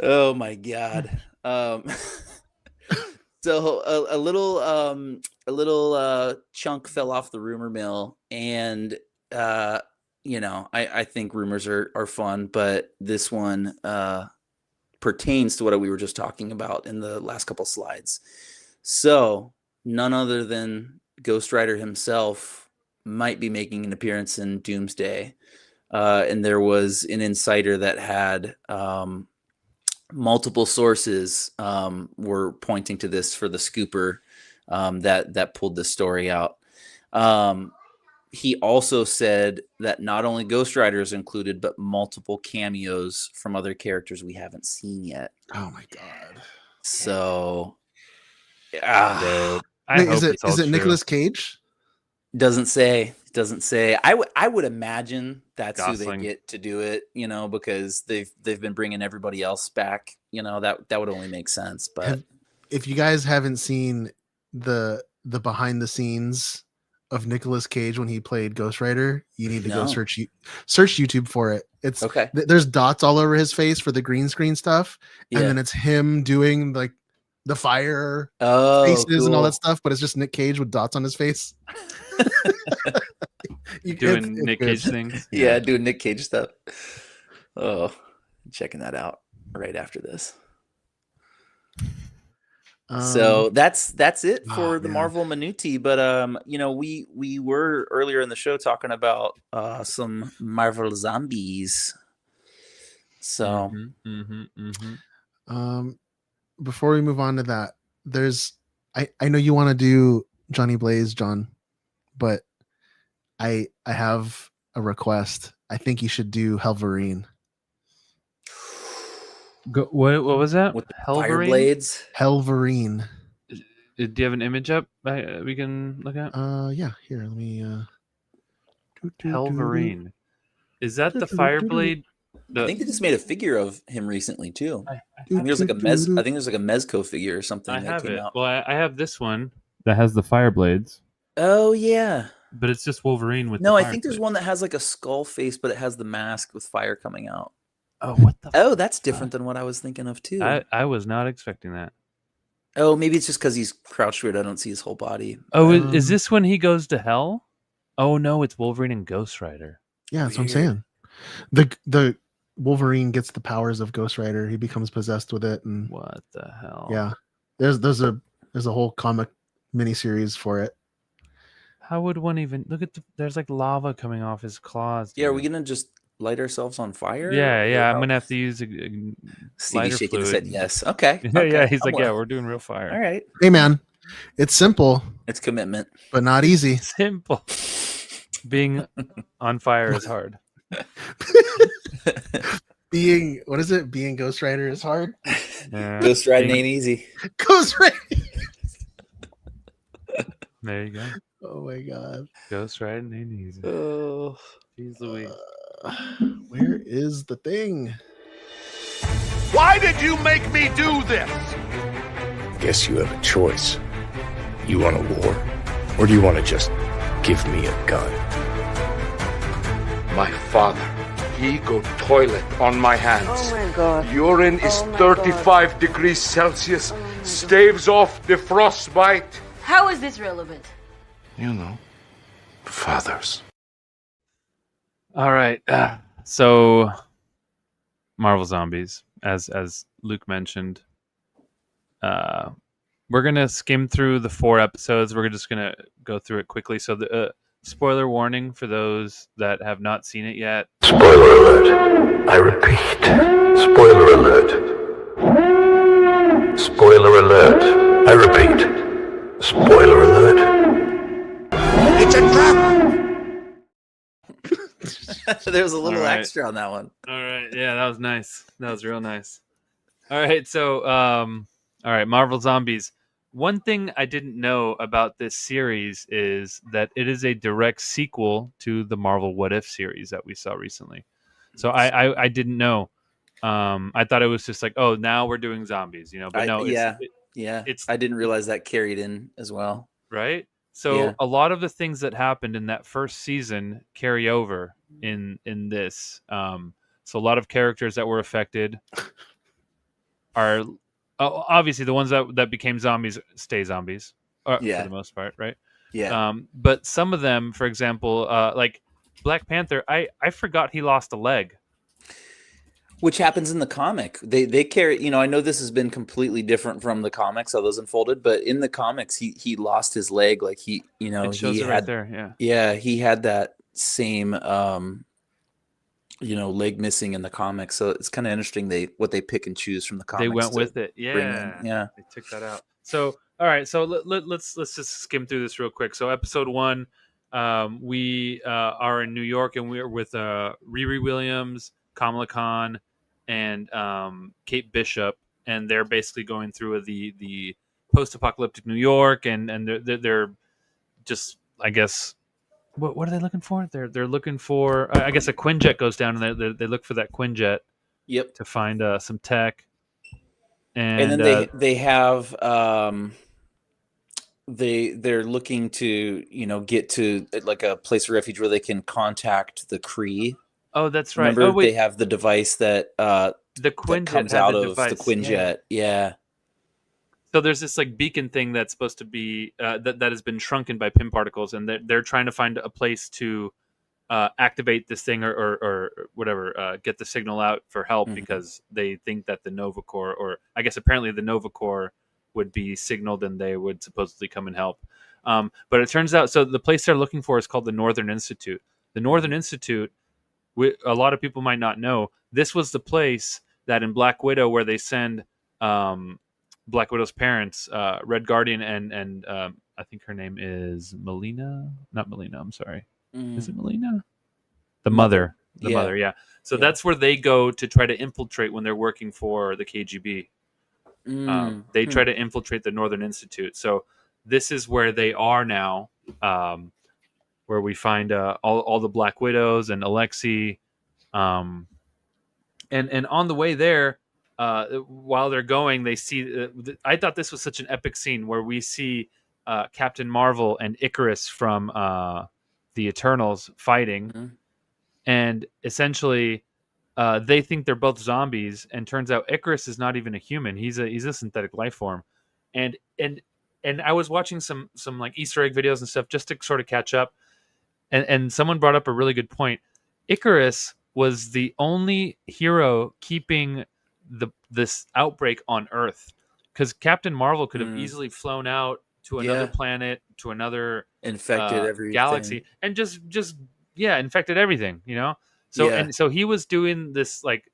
Oh my god. So a little chunk fell off the rumor mill, and I think rumors are fun, but this one pertains to what we were just talking about in the last couple slides. So none other than Ghost Rider himself might be making an appearance in Doomsday, and there was an insider that had multiple sources were pointing to this for the scooper that pulled this story out. He also said that not only Ghost Rider is included, but multiple cameos from other characters we haven't seen yet. Oh my god! So, Wait, is it Nicolas Cage? Doesn't say. I would imagine that's Gosling. who they get to do it, because they've been bringing everybody else back. That would only make sense. But If you guys haven't seen the behind the scenes of Nicolas Cage when he played Ghost Rider, you need to go No. search YouTube for it. It's Okay. There's dots all over his face for the green screen stuff, Yeah. and then it's him doing like the fire faces and all that stuff, but it's just Nick Cage with dots on his face. Doing Nick Cage things. Yeah, doing Nick Cage stuff. Oh, checking that out right after this. So that's it for the Marvel Minuti. But we were earlier in the show talking about some Marvel zombies. So before we move on to that, I know you want to do Johnny Blaze, John, but I have a request. I think you should do Helverine. What was that? with the Helverine? fire blades. Helverine. Do you have an image up we can look at? Yeah. Here, let me. Helverine. Is that the Fireblade? I think they just made a figure of him recently too. I think there's like a Mezco figure or something I that have came it. out. Well, I have this one that has the Fireblades, Oh yeah. but it's just Wolverine with. No, the I think there's Fireblades. one that has like a skull face, but it has the mask with fire coming out. Oh, what the? Oh, that's different than what I was thinking of too. I was not expecting that. Oh, maybe it's just because he's crouched weird. I don't see his whole body. Oh, is this when he goes to hell? Oh no, it's Wolverine and Ghost Rider. Yeah, that's what I'm saying. The Wolverine gets the powers of Ghost Rider. He becomes possessed with it, and What the hell? yeah, there's a whole comic miniseries for it. How would one even look at there's like lava coming off his claws. Yeah, are dude. we gonna just light ourselves on fire? Yeah. Or I'm how- gonna have to use a Stevie's lighter shaking his fluid. head yes. Okay. Yeah, okay, he's I'm like, yeah, with- we're doing real fire. all right. Hey man, it's simple It's commitment. but not easy. Simple. Being on fire is hard. Being Ghost Rider is hard. Yeah, Ghost riding being- ain't easy. Ghost Rider. There you go. Oh my god. Ghost riding ain't easy. Oh. Jeez Louise. Where is the thing? Why did you make me do this? Guess you have a choice. You want a war? Or do you want to just give me a gun? My father, he go toilet on my hands. Oh my god. Urine is 35 degrees Celsius, staves off the frostbite. How is this relevant? You know, fathers. All right. So Marvel Zombies, as Luke mentioned. We're gonna skim through the 4 episodes. We're just gonna go through it quickly. So the spoiler warning for those that have not seen it yet. Spoiler alert. I repeat. Spoiler alert. Spoiler alert. I repeat. Spoiler alert. It's a trap! There's a little All right. extra on that one. All right. Yeah, that was nice. That was real nice. All right. So, all right. Marvel Zombies. one thing I didn't know about this series is that it is a direct sequel to the Marvel What If series that we saw recently. So I didn't know. I thought it was just like, oh, now we're doing zombies, you know. But no, it's I didn't realize that carried in as well. Right. So a lot of the things that happened in that first season carry over in this. So a lot of characters that were affected are obviously the ones that became zombies stay zombies for the most part, right? Yeah. But some of them, for example, like Black Panther, I forgot he lost a leg. Which happens in the comic. They carry, you know, I know this has been completely different from the comics, how those unfolded, but in the comics, he lost his leg. Like he, you know, it shows he it had, right there. Yeah. Yeah. He had that same, you know, leg missing in the comics. So it's kind of interesting what they pick and choose from the comics. They went with it. Yeah. Yeah. They took that out. So, all right. So let's just skim through this real quick. So episode 1, we are in New York and we're with Riri Williams, Kamala Khan, and Kate Bishop, and they're basically going through the post-apocalyptic New York, and they're just, I guess, what are they looking for? They're looking for, I guess, a Quinjet goes down, and they look for that Quinjet. Yep. To find some tech, and then they have they're looking to, you know, get to like a place of refuge where they can contact the Kree. Oh, that's right. Remember, they have the device that the Quinjet that comes out of the Quinjet. Yeah. So there's this like beacon thing that's supposed to be that has been shrunken by Pym particles, and they're trying to find a place to activate this thing or whatever, get the signal out for help, because they think that the Nova Corps, or I guess apparently the Nova Corps, would be signaled and they would supposedly come and help. But it turns out, so the place they're looking for is called the Northern Institute. The Northern Institute, a lot of people might not know, this was the place that in Black Widow, where they send Black Widow's parents, Red Guardian and I think her name is Melina. Not Melina, I'm sorry. Is it Melina? The mother. The mother, yeah. So that's where they go to try to infiltrate when they're working for the KGB. They try to infiltrate the Northern Institute. So this is where they are now, where we find all the Black Widows and Alexei. And on the way there, while they're going, they see... I thought this was such an epic scene where we see Captain Marvel and Icarus from the Eternals fighting. And essentially... they think they're both zombies, and turns out Icarus is not even a human. He's a synthetic life form. And I was watching some like Easter egg videos and stuff just to sort of catch up. And someone brought up a really good point. Icarus was the only hero keeping this outbreak on Earth, because Captain Marvel could have easily flown out to another planet, to another infected every galaxy, and just infected everything, you know. So and so he was doing this like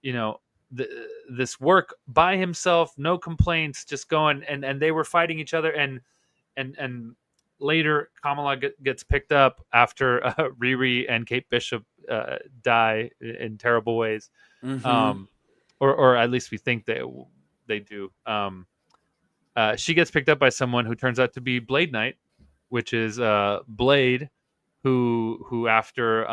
you know, this work by himself, no complaints, just going, and they were fighting each other, and later Kamala gets picked up after Riri and Kate Bishop die in terrible ways, or at least we think they do. She gets picked up by someone who turns out to be Blade Knight, which is Blade, who after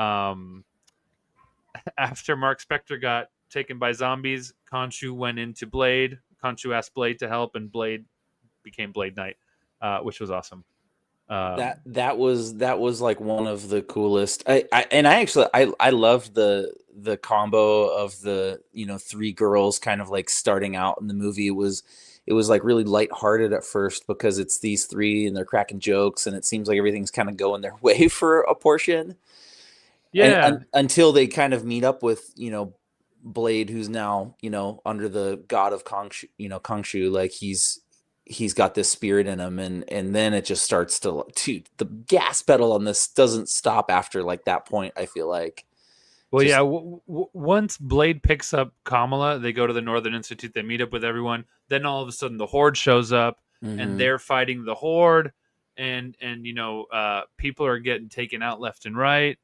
Mark Spector got taken by zombies, Khonshu went into Blade. Khonshu asked Blade to help, and Blade became Blade Knight, which was awesome. That was like one of the coolest. I loved the combo of the, you know, three girls kind of like starting out in the movie. It was like really lighthearted at first because it's these three and they're cracking jokes and it seems like everything's kind of going their way for a portion. Yeah. Until they kind of meet up with, you know, Blade, who's now, you know, under the god of Khonshu, like he's got this spirit in him, and then it just starts to the gas pedal on this doesn't stop after like that point, I feel like. Well, once Blade picks up Kamala, they go to the Northern Institute, they meet up with everyone, then all of a sudden the Horde shows up, and they're fighting the Horde, and you know, people are getting taken out left and right.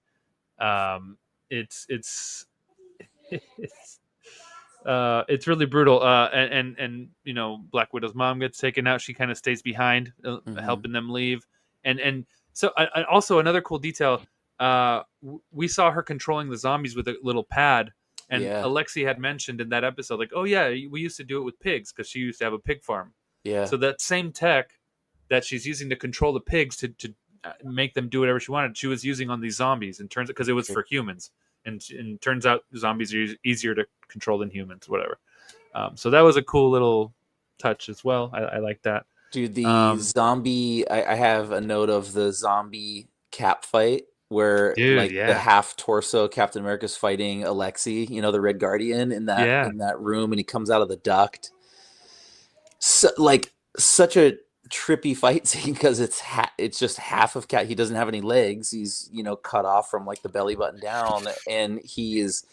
It's It's really brutal. And you know, Black Widow's mom gets taken out. She kind of stays behind, helping them leave. And so I also another cool detail. We saw her controlling the zombies with a little pad. And Alexi had mentioned in that episode, like, oh yeah, we used to do it with pigs because she used to have a pig farm. Yeah. So that same tech that she's using to control the pigs to make them do whatever she wanted, she was using on these zombies. And turns because it was for humans, and turns out zombies are easier to control than humans, whatever. So that was a cool little touch as well. I like that. Dude, the zombie. I have a note of the zombie Cap fight. Where the half torso Captain America's fighting Alexi, you know, the Red Guardian in that room, and he comes out of the duct. So, like, such a trippy fight scene because it's just half of Cap. He doesn't have any legs. He's, you know, cut off from like the belly button down, and he is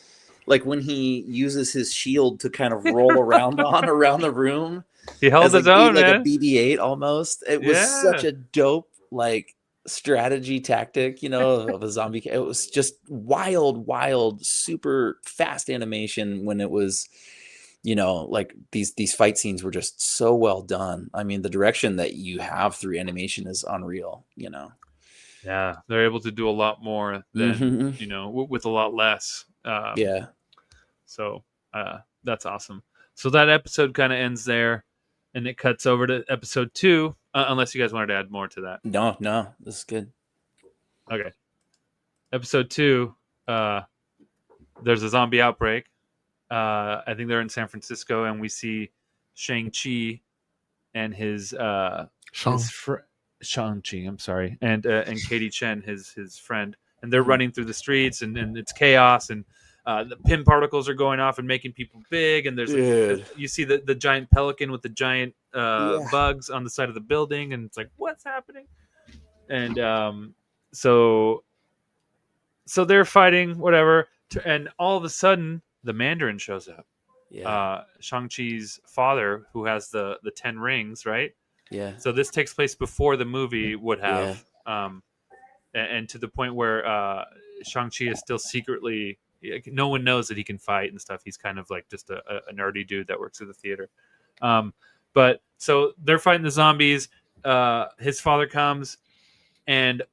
like when he uses his shield to kind of roll around the room. He held his own, like man. a BB-8 almost. It was such a dope like strategy tactic, you know, of a zombie. It was just wild, super fast animation when it was, you know, like these fight scenes were just so well done. I mean, the direction that you have through animation is unreal, you know. Yeah, they're able to do a lot more than you know with a lot less. So that's awesome. So that episode kind of ends there, and it cuts over to episode 2. Unless you guys wanted to add more to that. No, this is good. Okay. Episode 2, there's a zombie outbreak. I think they're in San Francisco, and we see Shang-Chi and his Shang-Chi, I'm sorry, and Katie Chen, his friend, and they're running through the streets, and it's chaos, and the pin particles are going off and making people big, and there's you see the giant pelican with the giant bugs on the side of the building, and it's like, what's happening? And so they're fighting, whatever, and all of a sudden the Mandarin shows up. Shang-Chi's father, who has the 10 rings, right? Yeah. So this takes place before the movie would have, and to the point where Shang-Chi is still secretly, no one knows that he can fight and stuff. He's kind of like just a nerdy dude that works at the theater. But so they're fighting the zombies. His father comes and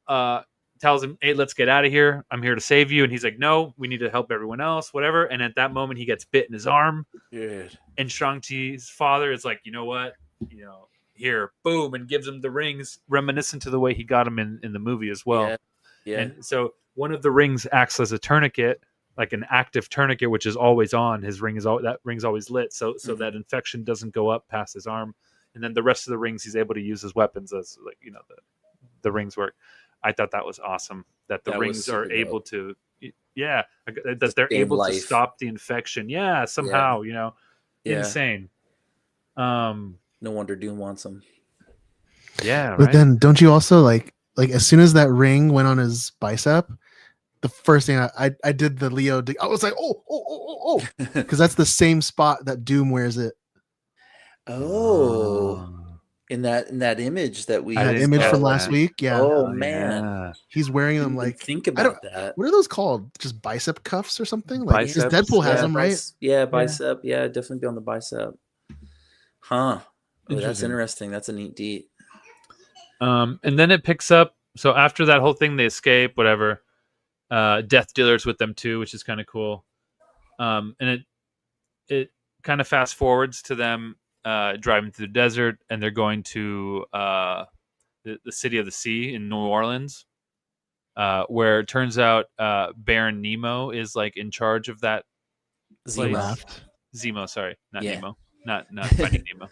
tells him, hey, let's get out of here. I'm here to save you. And he's like, no, we need to help everyone else, whatever. And at that moment, he gets bit in his arm. And Shang-Chi's father is like, you know what? You know, here, boom, and gives him the rings, reminiscent to the way he got him in the movie as well. And so one of the rings acts as a tourniquet, like an active tourniquet, which is always on. His ring that ring's always lit, so that infection doesn't go up past his arm. And then the rest of the rings he's able to use as weapons, as like, you know, the rings work. I thought that was awesome. That the rings are able to, that they're able to stop the infection. Yeah, somehow, you know, insane. No wonder Doom wants them. Yeah, but then don't you also like as soon as that ring went on his bicep, the first thing I did the Leo, I was like, oh, because that's the same spot that Doom wears it. In that image that we from last week, man, he's wearing them. Like, think about that. What are those called? Just bicep cuffs or something? Like, because Deadpool has them, right? Bicep. Yeah, definitely be on the bicep. Huh. Oh, that's interesting. That's a neat deed. And then it picks up. So after that whole thing, they escape. Whatever. Death Dealer's with them too, which is kind of cool. And it kind of fast forwards to them driving through the desert, and they're going to the City of the Sea in New Orleans, where it turns out Baron Nemo is like in charge of that place. Zemo, sorry, not Nemo, not Finding Nemo.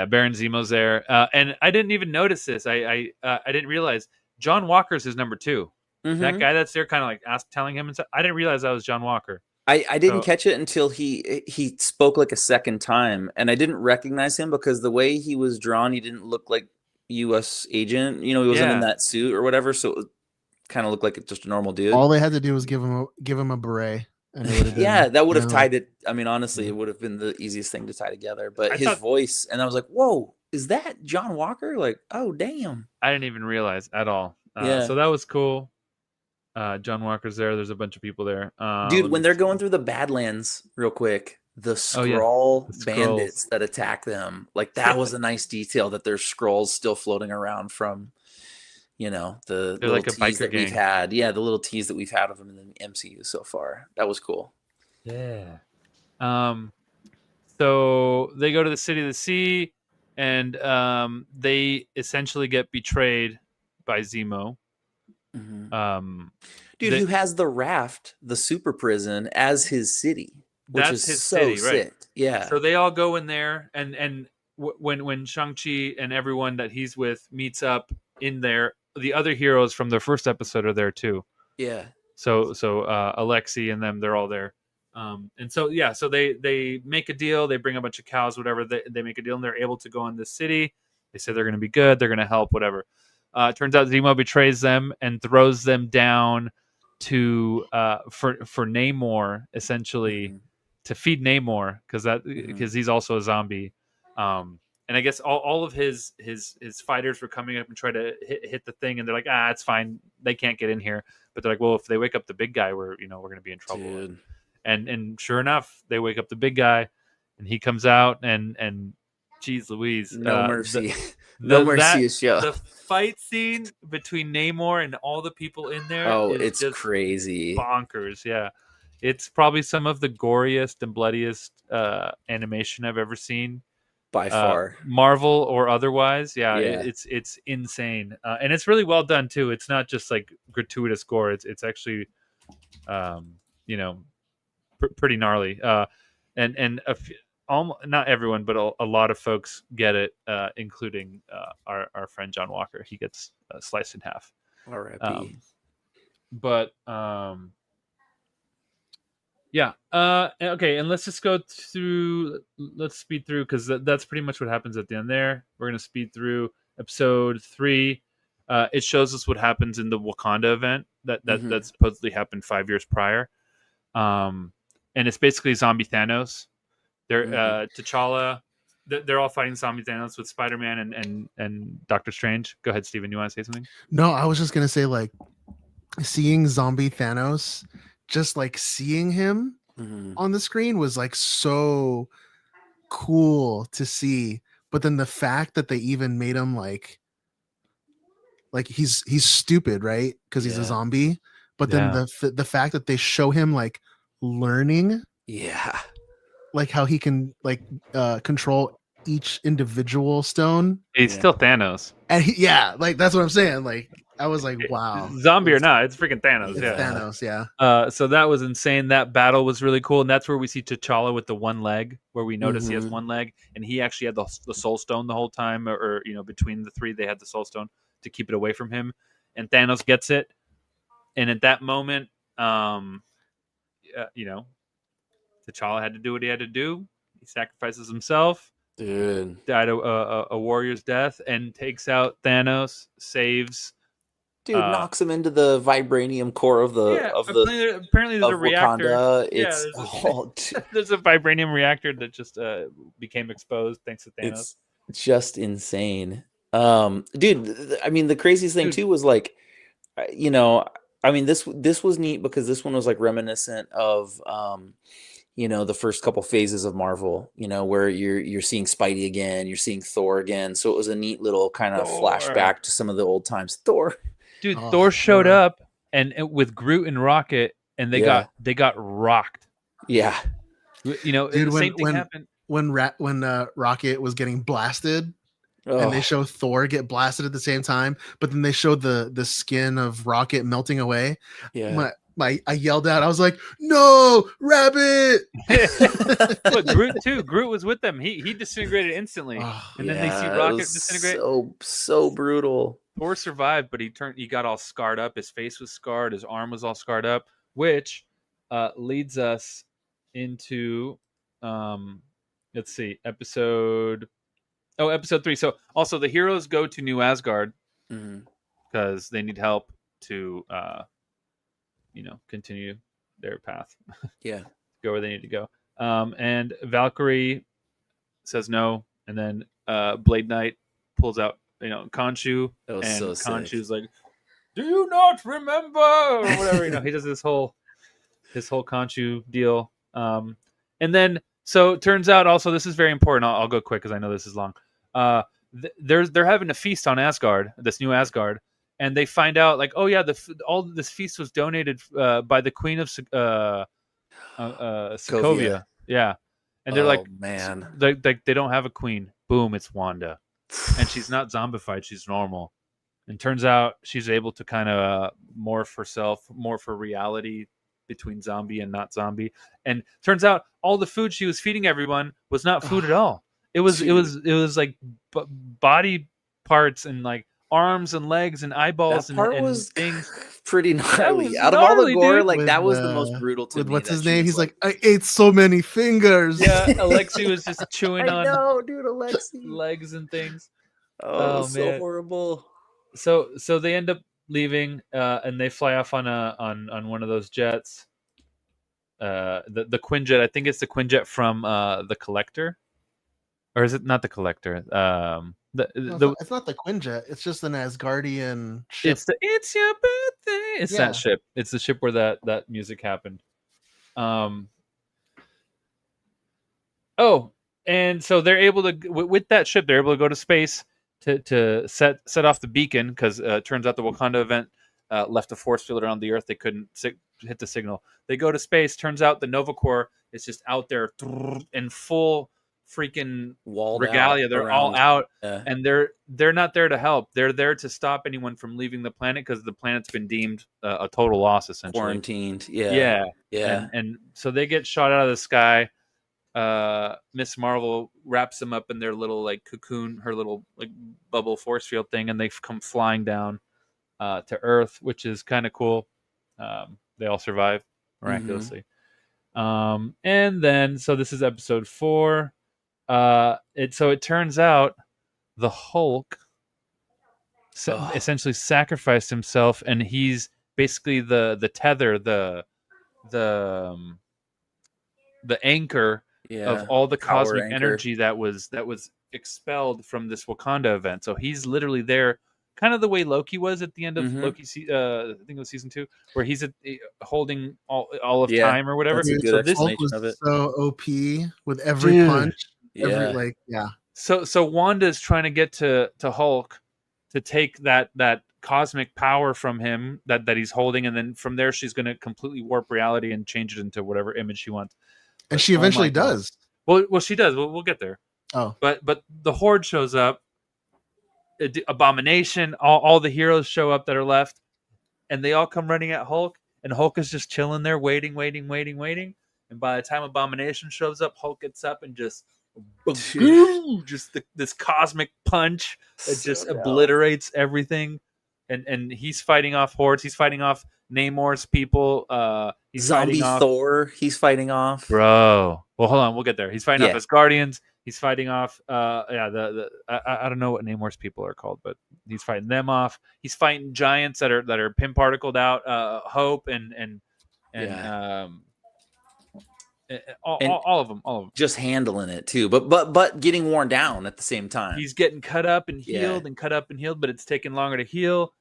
Baron Zemo's there, and I didn't even notice this. I didn't realize John Walker's his number 2. That guy that's there, kind of like telling him and stuff. I didn't realize that was John Walker. I didn't catch it until he spoke like a second time, and I didn't recognize him because the way he was drawn, he didn't look like U.S. agent. You know, he wasn't in that suit or whatever, so it kind of looked like just a normal dude. All they had to do was give him a beret. And it would have been, that would have tied it. I mean, honestly, it would have been the easiest thing to tie together. But his voice, and I was like, whoa, is that John Walker? Like, oh, damn. I didn't even realize at all. So that was cool. John Walker's there. There's a bunch of people there. Dude, when they're going through the Badlands, real quick, the Skrull bandits that attack them, like that was a nice detail that there's Skrulls still floating around from, the They're little like a tease biker that we've gang. had. Yeah, the little tease that we've had of them in the MCU so far. That was cool. Yeah. So they go to the City of the Sea, and they essentially get betrayed by Zemo. Dude, who has the raft, the super prison, as his city? Which That's is his so city, sick. right? Yeah. So they all go in there, and when Shang-Chi and everyone that he's with meets up in there, the other heroes from the first episode are there too. Yeah. So Alexi and them, they're all there. And so they make a deal. They bring a bunch of cows, whatever. They make a deal, and they're able to go in this city. They say they're going to be good. They're going to help, whatever. It turns out Zemo betrays them and throws them down to for Namor, essentially to feed Namor because he's also a zombie. And I guess all of his fighters were coming up and try to hit the thing, and they're like, it's fine, they can't get in here. But they're like, well, if they wake up the big guy, we're going to be in trouble. Dude. And sure enough, they wake up the big guy, and he comes out, and geez Louise, No mercy. The fight scene between Namor and all the people in there. Oh, is it's just crazy. bonkers. Yeah, it's probably some of the goriest and bloodiest animation I've ever seen. By far. Marvel or otherwise. Yeah. Yeah. It's insane. And it's really well done too. It's not just like gratuitous gore. It's actually, pretty gnarly. And not everyone, but a lot of folks get it, including our friend John Walker. He gets sliced in half. R.I.P. Yeah. Okay, and let's just go through. Let's speed through because that's pretty much what happens at the end there. We're gonna speed through episode 3. It shows us what happens in the Wakanda event that supposedly happened 5 years prior. And it's basically zombie Thanos. They're T'Challa. They're all fighting zombie Thanos with Spider-Man and Doctor Strange. Go ahead, Steven. You want to say something? No, I was just gonna say, like, seeing zombie Thanos, just like seeing him on the screen was like so cool to see. But then the fact that they even made him like he's stupid, right? Because he's a zombie. But then the fact that they show him like learning, like how he can like control each individual stone. He's still Thanos, and like that's what I'm saying. Like I was like, wow, zombie or not, it's freaking Thanos. It's Thanos, yeah. So that was insane. That battle was really cool, and that's where we see T'Challa with the one leg, where we notice he has one leg, and he actually had the Soul Stone the whole time, or between the three, they had the Soul Stone to keep it away from him, and Thanos gets it, and at that moment, T'Challa had to do what he had to do. He sacrifices himself, died a warrior's death, and takes out Thanos, saves. Dude, knocks him into the vibranium core of the apparently there's a reactor. Wakanda. There's a vibranium reactor that just became exposed thanks to Thanos. It's just insane. Dude, I mean, the craziest thing too was like, this was neat because this one was like reminiscent of the first couple phases of Marvel, where you're seeing Spidey again, you're seeing Thor again. So it was a neat little kind of flashback to some of the old times. Thor. Dude, Thor showed up and with Groot and Rocket, and they got rocked. Yeah. Dude, same thing happened when Rocket was getting blasted, and they show Thor get blasted at the same time, but then they showed the skin of Rocket melting away. Yeah. I yelled out. I was like, "No, Rabbit!" Look, Groot too. Groot was with them. He disintegrated instantly, and then they see Rocket disintegrate. So brutal. Thor survived, but he got all scarred up. His face was scarred. His arm was all scarred up, which leads us into let's see, episode 3. So also the heroes go to New Asgard because they need help to continue their path. Go where they need to go. And Valkyrie says no, and then Blade Knight pulls out Khonshu, and so Khonshu's like, "Do you not remember?" or whatever. He does his whole Khonshu deal. And then so it turns out also this is very important. I'll go quick because I know this is long. They're having a feast on Asgard, this new Asgard, and they find out like, oh yeah, all this feast was donated by the Queen of Sokovia. Yeah, and they're like, man, they don't have a queen. Boom, it's Wanda, and she's not zombified; she's normal. And turns out she's able to kind of morph herself, morph her reality between zombie and not zombie. And turns out all the food she was feeding everyone was not food at all. It was like body parts and like arms and legs and eyeballs that part and was things. Pretty gnarly. Out of gnarly, all the gore, dude. like that was the most brutal to me. What's his name? He's like, I ate so many fingers. Yeah, Alexi was just chewing I on know, dude, Alexi. legs and things. Oh, so man. horrible. So they end up leaving, and they fly off on one of those jets. The Quinjet, I think it's the Quinjet from the Collector, or is it not the Collector? It's not the Quinjet. It's just an Asgardian ship. It's your birthday. It's that ship. It's the ship where that music happened. Oh, and so they're able to with that ship. They're able to go to space to set off the beacon because it turns out the Wakanda event left a force field around the Earth. They couldn't hit the signal. They go to space. Turns out the Nova Corps is just out there in full freaking regalia. They're all out, and they're not there to help. They're there to stop anyone from leaving the planet because the planet's been deemed a total loss, essentially Quarantined. Yeah. And so they get shot out of the sky. Miss Marvel wraps them up in their little like cocoon, her little like bubble force field thing, and they come flying down to Earth, which is kind of cool. They all survive miraculously. And then so this is episode 4. It turns out the Hulk essentially sacrificed himself, and he's basically the tether, the anchor of all the cosmic energy that was expelled from this Wakanda event. So he's literally there, kind of the way Loki was at the end of Loki. I think it was season 2, where he's holding all of time or whatever. So this Hulk was so OP with every punch. So Wanda is trying to get to Hulk to take that cosmic power from him that he's holding, and then from there she's going to completely warp reality and change it into whatever image she wants. And she eventually does. Well, she does. We'll get there. Oh, but the Horde shows up. Abomination. All the heroes show up that are left, and they all come running at Hulk. And Hulk is just chilling there, waiting. And by the time Abomination shows up, Hulk gets up and just this cosmic punch that just obliterates everything. And he's fighting off hordes. He's fighting off Namor's people. He's Zombie Thor. He's fighting off. Bro. Well, hold on. We'll get there. He's fighting off Asgardians. He's fighting off. I don't know what Namor's people are called, but he's fighting them off. He's fighting giants that are pin particled out. Hope and all of them. Just handling it too, but getting worn down at the same time. He's getting cut up and healed and cut up and healed, but it's taking longer to heal.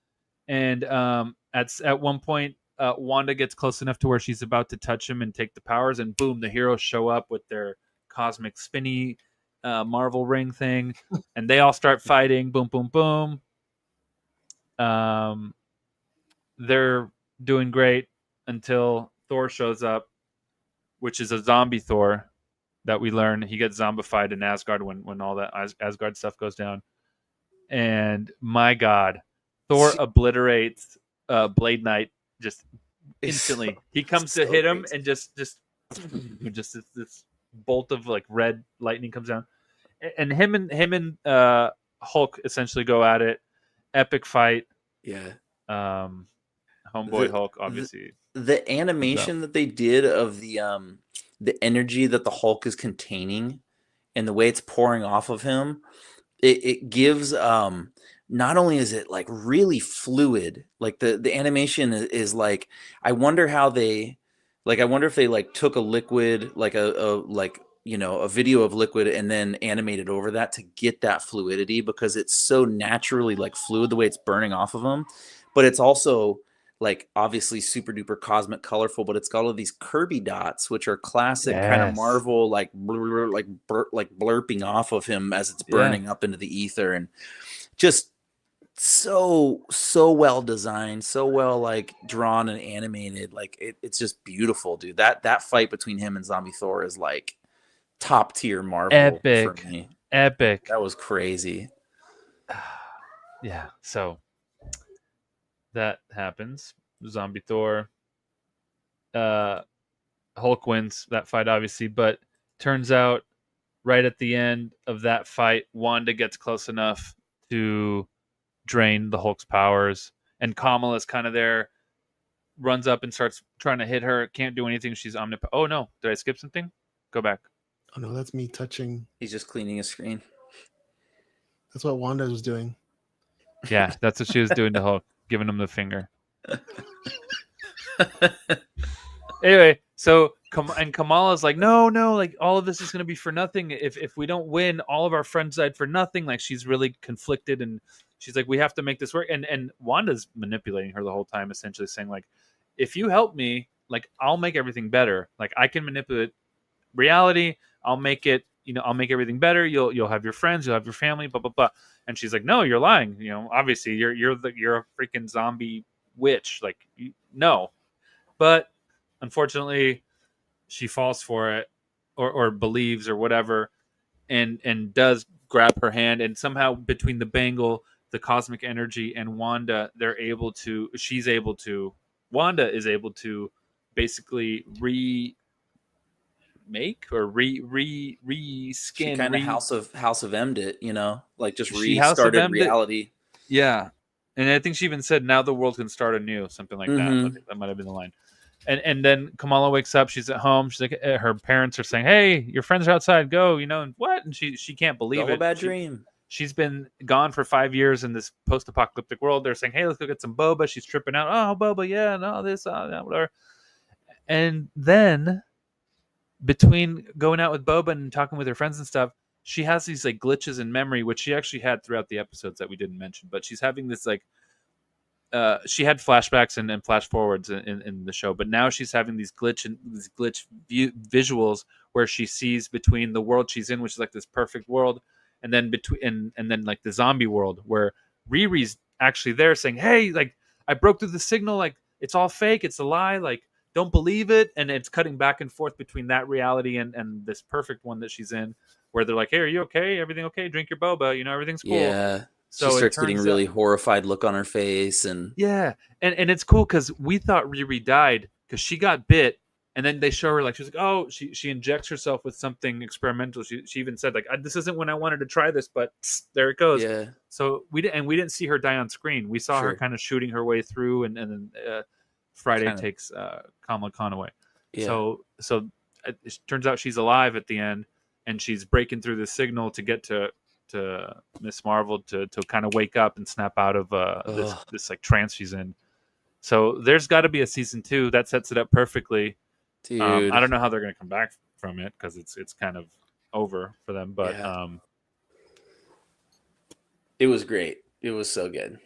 And at one point, Wanda gets close enough to where she's about to touch him and take the powers, and boom, the heroes show up with their cosmic spinny Marvel ring thing, and they all start fighting. Boom, boom, boom. They're doing great until Thor shows up, which is a zombie Thor that we learn he gets zombified in Asgard when all that Asgard stuff goes down. And my God, Thor obliterates Blade Knight just instantly. He comes to hit him and just this bolt of like red lightning comes down, and him and Hulk essentially go at it. Epic fight. Homeboy Hulk, obviously. The animation that they did of the energy that the Hulk is containing and the way it's pouring off of him, it gives not only is it like really fluid, like the animation is like, I wonder if they like took a liquid, like a video of liquid and then animated over that to get that fluidity, because it's so naturally like fluid the way it's burning off of him. but it's also like obviously super duper cosmic colorful, but it's got all these Kirby dots, which are classic kind of Yes. Marvel, like blurping off of him as it's burning up into the ether, and just so well designed, so well like drawn and animated. Like it's just beautiful, dude. That fight between him and Zombie Thor is like top tier Marvel Epic. for me. Epic. That was crazy. Yeah. So that happens. Zombie Thor. Hulk wins that fight, obviously, but turns out right at the end of that fight, Wanda gets close enough to drain the Hulk's powers, and Kamala's kind of there, runs up and starts trying to hit her. Can't do anything. She's omnipotent. Oh no, did I skip something? Go back. Oh no, that's me touching. He's just cleaning his screen. That's what Wanda was doing. Yeah, that's what she was doing to Hulk, giving him the finger. Anyway, so Kamala's like, no, like all of this is going to be for nothing. If we don't win, all of our friends died for nothing. Like she's really conflicted, and she's like, we have to make this work. And Wanda's manipulating her the whole time, essentially saying like, if you help me, like I'll make everything better. Like I can manipulate reality. I'll make it. I'll make everything better. You'll have your friends. You'll have your family. Blah blah blah. And she's like, no, you're lying. Obviously you're a freaking zombie witch. Like no, but unfortunately, she falls for it, or believes, or whatever, and does grab her hand, and somehow between the bangle, the cosmic energy, and Wanda, Wanda is able to basically remake or reskin. She kind of House of M'd it, like just She House of restarted M'd it. reality. Yeah, and I think she even said, "Now the world can start anew," something like that. That might have been the line. And then Kamala wakes up. She's at home. She's like, her parents are saying, "Hey, your friends are outside. Go." And what? And she can't believe All it. a bad dream. She's been gone for 5 years in this post-apocalyptic world. They're saying, "Hey, let's go get some boba." She's tripping out. Oh, boba, yeah, no, this, that, whatever. And then between going out with boba and talking with her friends and stuff, she has these like glitches in memory, which she actually had throughout the episodes that we didn't mention. But she's having this like. She had flashbacks and flash forwards in the show, but now she's having these glitch visuals where she sees between the world she's in, which is like this perfect world, and then between and then like the zombie world where Riri's actually there saying, "Hey, like I broke through the signal, like it's all fake, it's a lie, like don't believe it," and it's cutting back and forth between that reality and this perfect one that she's in, where they're like, "Hey, are you okay? Everything okay? Drink your boba, everything's cool." Yeah. So she starts getting really horrified look on her face, and yeah, and it's cool because we thought Riri died because she got bit, and then they show her like she's like, oh, she injects herself with something experimental. She even said like, this isn't when I wanted to try this, but there it goes. Yeah. So we didn't see her die on screen. We saw her kind of shooting her way through, and then Friday takes Kamala Khan away. Yeah. So it turns out she's alive at the end, and she's breaking through the signal to get to Miss Marvel to kind of wake up and snap out of this like trance she's in. So there's got to be a season 2 that sets it up perfectly. Dude, I don't know how they're going to come back from it because it's kind of over for them. But it was great. It was so good.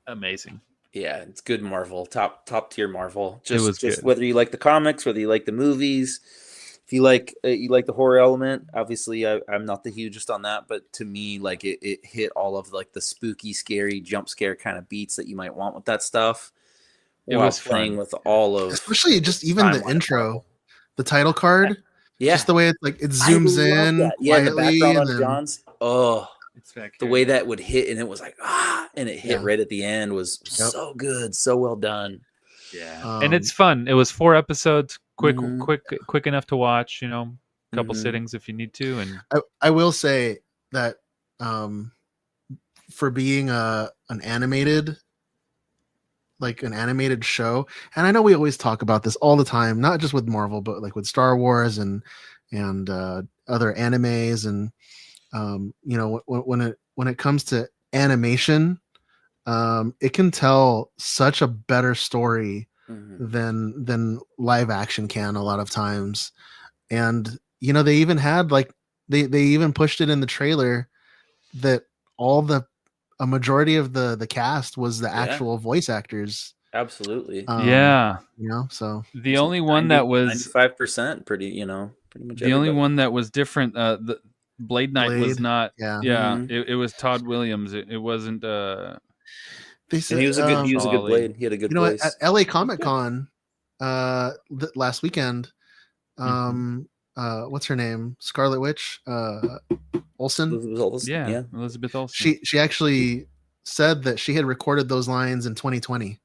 Amazing. Yeah, it's good Marvel, top tier Marvel. It was just good. Whether you like the comics, whether you like the movies. If you like the horror element, obviously I'm not the hugest on that, but to me, like it hit all of like the spooky, scary, jump scare kind of beats that you might want with that stuff. It while was playing fun. with all of, especially just even the intro, the title card, just the way it zooms in, the quietly, background and on then, John's. Oh, the way that would hit, and it was like and it hit right at the end was so good, so well done. Yeah, and it's fun. It was 4 episodes, quick enough to watch. Couple sittings if you need to. And I will say that for being an animated show, and I know we always talk about this all the time, not just with Marvel, but like with Star Wars and other animes, and when it comes to animation, it can tell such a better story than live action can a lot of times. And they even had like they even pushed it in the trailer that all the a majority of the cast was the Yeah. actual voice actors. Absolutely. Yeah. You know, so The only one that was 95%, pretty much. the only everybody. one that was different. The Blade Knight was Blade, not. yeah. Mhm. It was Todd Williams. It wasn't. they said And he was a good Solid. Blade. He had a good you know, voice. at LA Comic Con last weekend, what's her name? Scarlet Witch, Olsen. Elizabeth Olsen, Yeah, Elizabeth Olsen. She actually said that she had recorded those lines in 2020.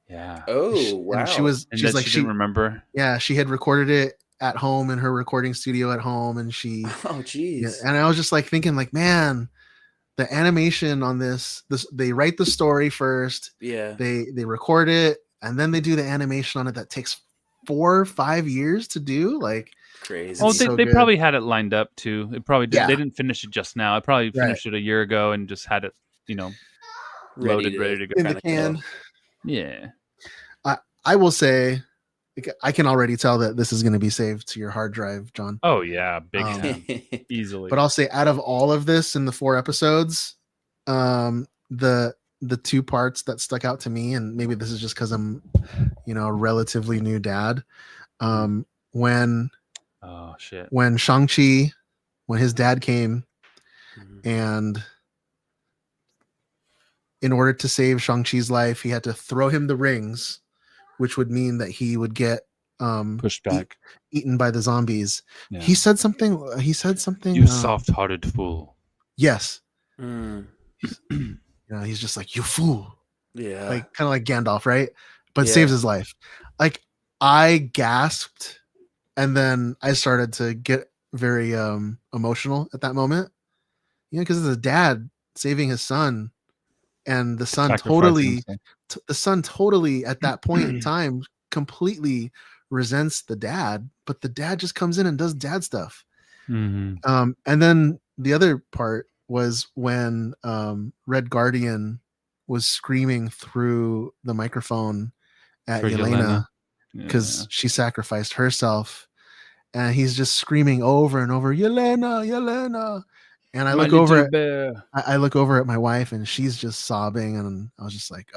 Yeah. Oh wow. And And she's that like she didn't remember. yeah, she had recorded it at home in her recording studio at home, and she Oh jeez. and I was just like thinking, like, man, the animation on this they write the story first, Yeah. they record it, and then they do the animation on it that takes 4 or 5 years to do. Like, Crazy. Oh, It's they, so they good. probably had it lined up too. It probably did. Yeah. They didn't finish it just now. I probably finished it a year ago and just had it, loaded, ready to go. in the kinda can. thing. Yeah. I will say, I can already tell that this is going to be saved to your hard drive, John. Oh yeah, big Um, time, easily. But I'll say, out of all of this in the 4 episodes, the 2 parts that stuck out to me, and maybe this is just because I'm, a relatively new dad. When oh shit. when Shang-Chi, when his dad came, and in order to save Shang-Chi's life, he had to throw him the rings, which would mean that he would get Pushed back. eaten by the zombies. Yeah. He said something. You soft-hearted fool. Yes. Mm. He's just like, you fool. Yeah. Like, kind of like Gandalf, right? But Yeah. saves his life. Like, I gasped, and then I started to get very emotional at that moment. Because it's a dad saving his son, and the son Sacrificing totally at that point in time completely resents the dad, but the dad just comes in and does dad stuff. Mhm. And then the other part was when Red Guardian was screaming through the microphone at For Yelena because she sacrificed herself, and he's just screaming over and over, Yelena, Yelena. And I My look over little at bear. I look over at my wife, and she's just sobbing, and I was just like,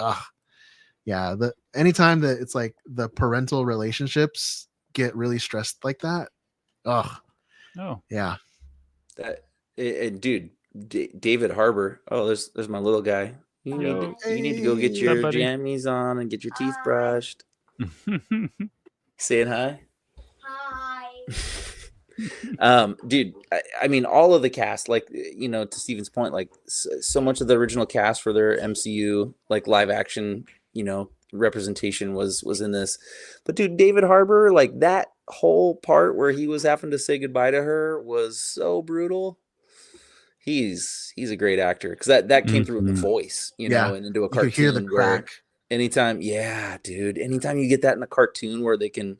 yeah. Anytime that it's like the parental relationships get really stressed like that, Oh. yeah. Dude, David Harbour. Oh, there's my little guy. You need to go get Hey. your What's up, buddy? jammies on and get your teeth brushed. Saying hi. Dude, I mean, all of the cast, like, to Steven's point, like, so much of the original cast for their MCU, like, live action, representation was in this. But dude, David Harbour, like, that whole part where he was having to say goodbye to her was so brutal. He's a great actor, because that came through in the voice, Yeah. and into a You cartoon could hear the where crack. anytime you get that in a cartoon where they can,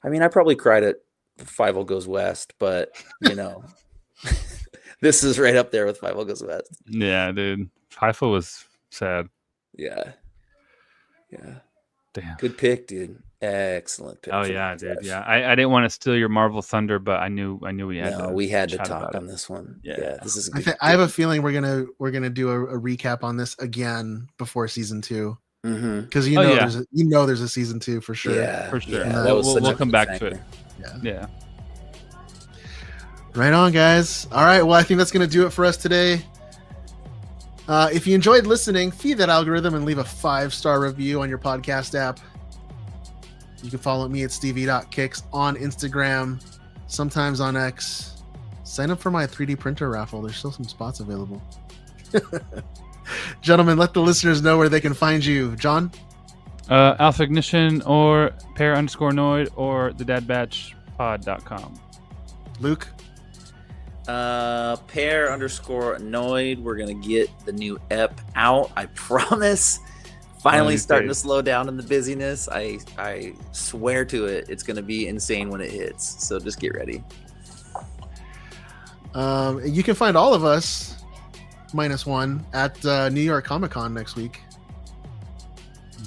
I mean, I probably cried at Fievel Goes West, but this is right up there with Fievel Goes West. Yeah, dude. Fievel was sad. Yeah. Damn. Good pick, dude. Excellent pick. Oh for yeah, that, dude. Josh. Yeah, I didn't want to steal your Marvel thunder, but I knew we had No, to. we had to chat talk about on it. this one. Yeah. This is. I have a feeling we're gonna do a recap on this again before season 2, because there's a season 2 for sure. Yeah, For sure. Yeah, that was such we'll a come back to it. cliffhanger. Yeah. Right on, guys. All right. Well, I think that's going to do it for us today. If you enjoyed listening, feed that algorithm and leave a 5-star review on your podcast app. You can follow me at stevie.kicks on Instagram, sometimes on X. Sign up for my 3D printer raffle. There's still some spots available. Gentlemen, let the listeners know where they can find you. John? Alpha Ignition or pair_noid or thedadbatchpod.com. Luke? Pair_noid. We're gonna get the new ep out, I promise. Finally starting to slow down in the busyness. I swear to it, it's gonna be insane when it hits, so just get ready. You can find all of us -1 at New York Comic Con next week.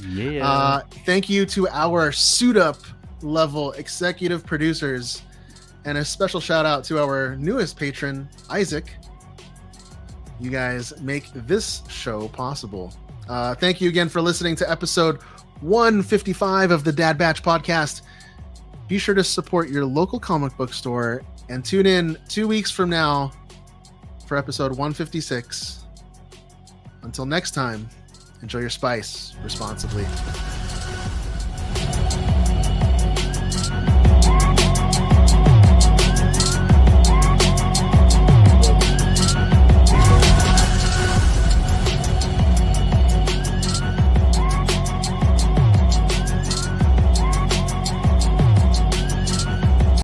Yeah. Thank you to our suit up level executive producers, and a special shout out to our newest patron, Isaac. You guys make this show possible. Thank you again for listening to episode 155 of the Dad Batch podcast. Be sure to support your local comic book store and tune in 2 weeks from now for episode 156. Until next time, enjoy your spice responsibly.